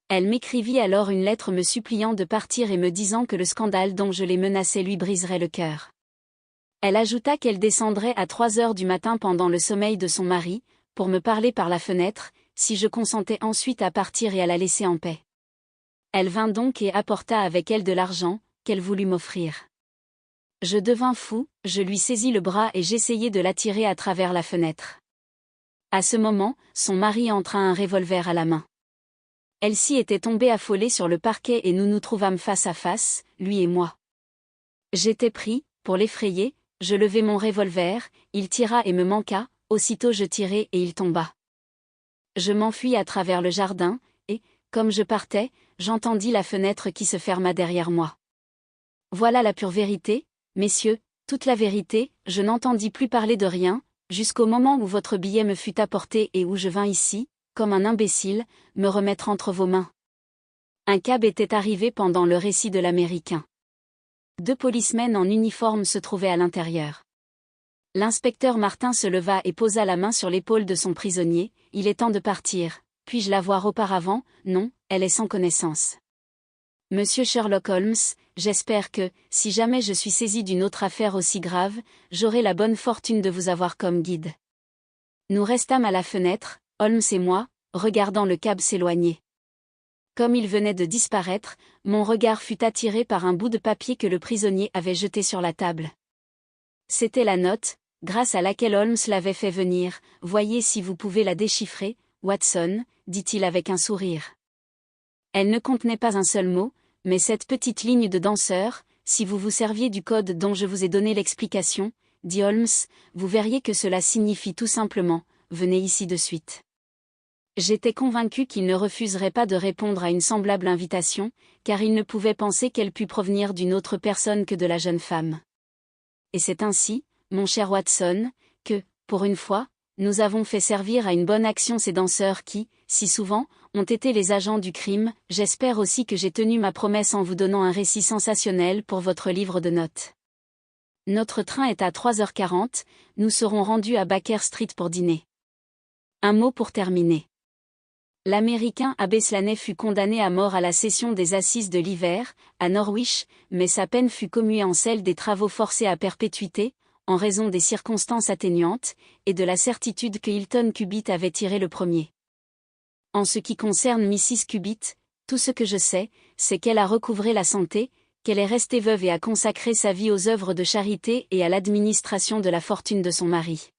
Elle m'écrivit alors une lettre me suppliant de partir et me disant que le scandale dont je les menaçais lui briserait le cœur. Elle ajouta qu'elle descendrait à 3 heures du matin pendant le sommeil de son mari, pour me parler par la fenêtre, si je consentais ensuite à partir et à la laisser en paix. Elle vint donc et apporta avec elle de l'argent, qu'elle voulut m'offrir. Je devins fou, je lui saisis le bras et j'essayai de l'attirer à travers la fenêtre. À ce moment, son mari entra un revolver à la main. Elsie était tombée affolée sur le parquet et nous nous trouvâmes face à face, lui et moi. J'étais pris, pour l'effrayer, je levai mon revolver, il tira et me manqua, aussitôt je tirai et il tomba. Je m'enfuis à travers le jardin, et, comme je partais, j'entendis la fenêtre qui se ferma derrière moi. Voilà la pure vérité, messieurs, toute la vérité, je n'entendis plus parler de rien, jusqu'au moment où votre billet me fut apporté et où je vins ici, comme un imbécile, me remettre entre vos mains. Un cab était arrivé pendant le récit de l'Américain. 2 policemen en uniforme se trouvaient à l'intérieur. L'inspecteur Martin se leva et posa la main sur l'épaule de son prisonnier. Il est temps de partir. Puis-je la voir auparavant? Non, elle est sans connaissance. Monsieur Sherlock Holmes, j'espère que, si jamais je suis saisi d'une autre affaire aussi grave, j'aurai la bonne fortune de vous avoir comme guide. Nous restâmes à la fenêtre, Holmes et moi, regardant le cab s'éloigner. Comme il venait de disparaître, mon regard fut attiré par un bout de papier que le prisonnier avait jeté sur la table. C'était la note, grâce à laquelle Holmes l'avait fait venir. Voyez si vous pouvez la déchiffrer, Watson, dit-il avec un sourire. Elle ne contenait pas un seul mot, mais cette petite ligne de danseur, si vous vous serviez du code dont je vous ai donné l'explication, dit Holmes, vous verriez que cela signifie tout simplement, venez ici de suite. J'étais convaincu qu'il ne refuserait pas de répondre à une semblable invitation, car il ne pouvait penser qu'elle pût provenir d'une autre personne que de la jeune femme. Et c'est ainsi, mon cher Watson, que, pour une fois, nous avons fait servir à une bonne action ces danseurs qui, si souvent, ont été les agents du crime. J'espère aussi que j'ai tenu ma promesse en vous donnant un récit sensationnel pour votre livre de notes. Notre train est à 3h40, nous serons rendus à Baker Street pour dîner. Un mot pour terminer. L'Américain Abbé Slaney fut condamné à mort à la session des assises de l'hiver, à Norwich, mais sa peine fut commuée en celle des travaux forcés à perpétuité, en raison des circonstances atténuantes, et de la certitude que Hilton Cubitt avait tiré le premier. En ce qui concerne Mrs. Cubitt, tout ce que je sais, c'est qu'elle a recouvré la santé, qu'elle est restée veuve et a consacré sa vie aux œuvres de charité et à l'administration de la fortune de son mari.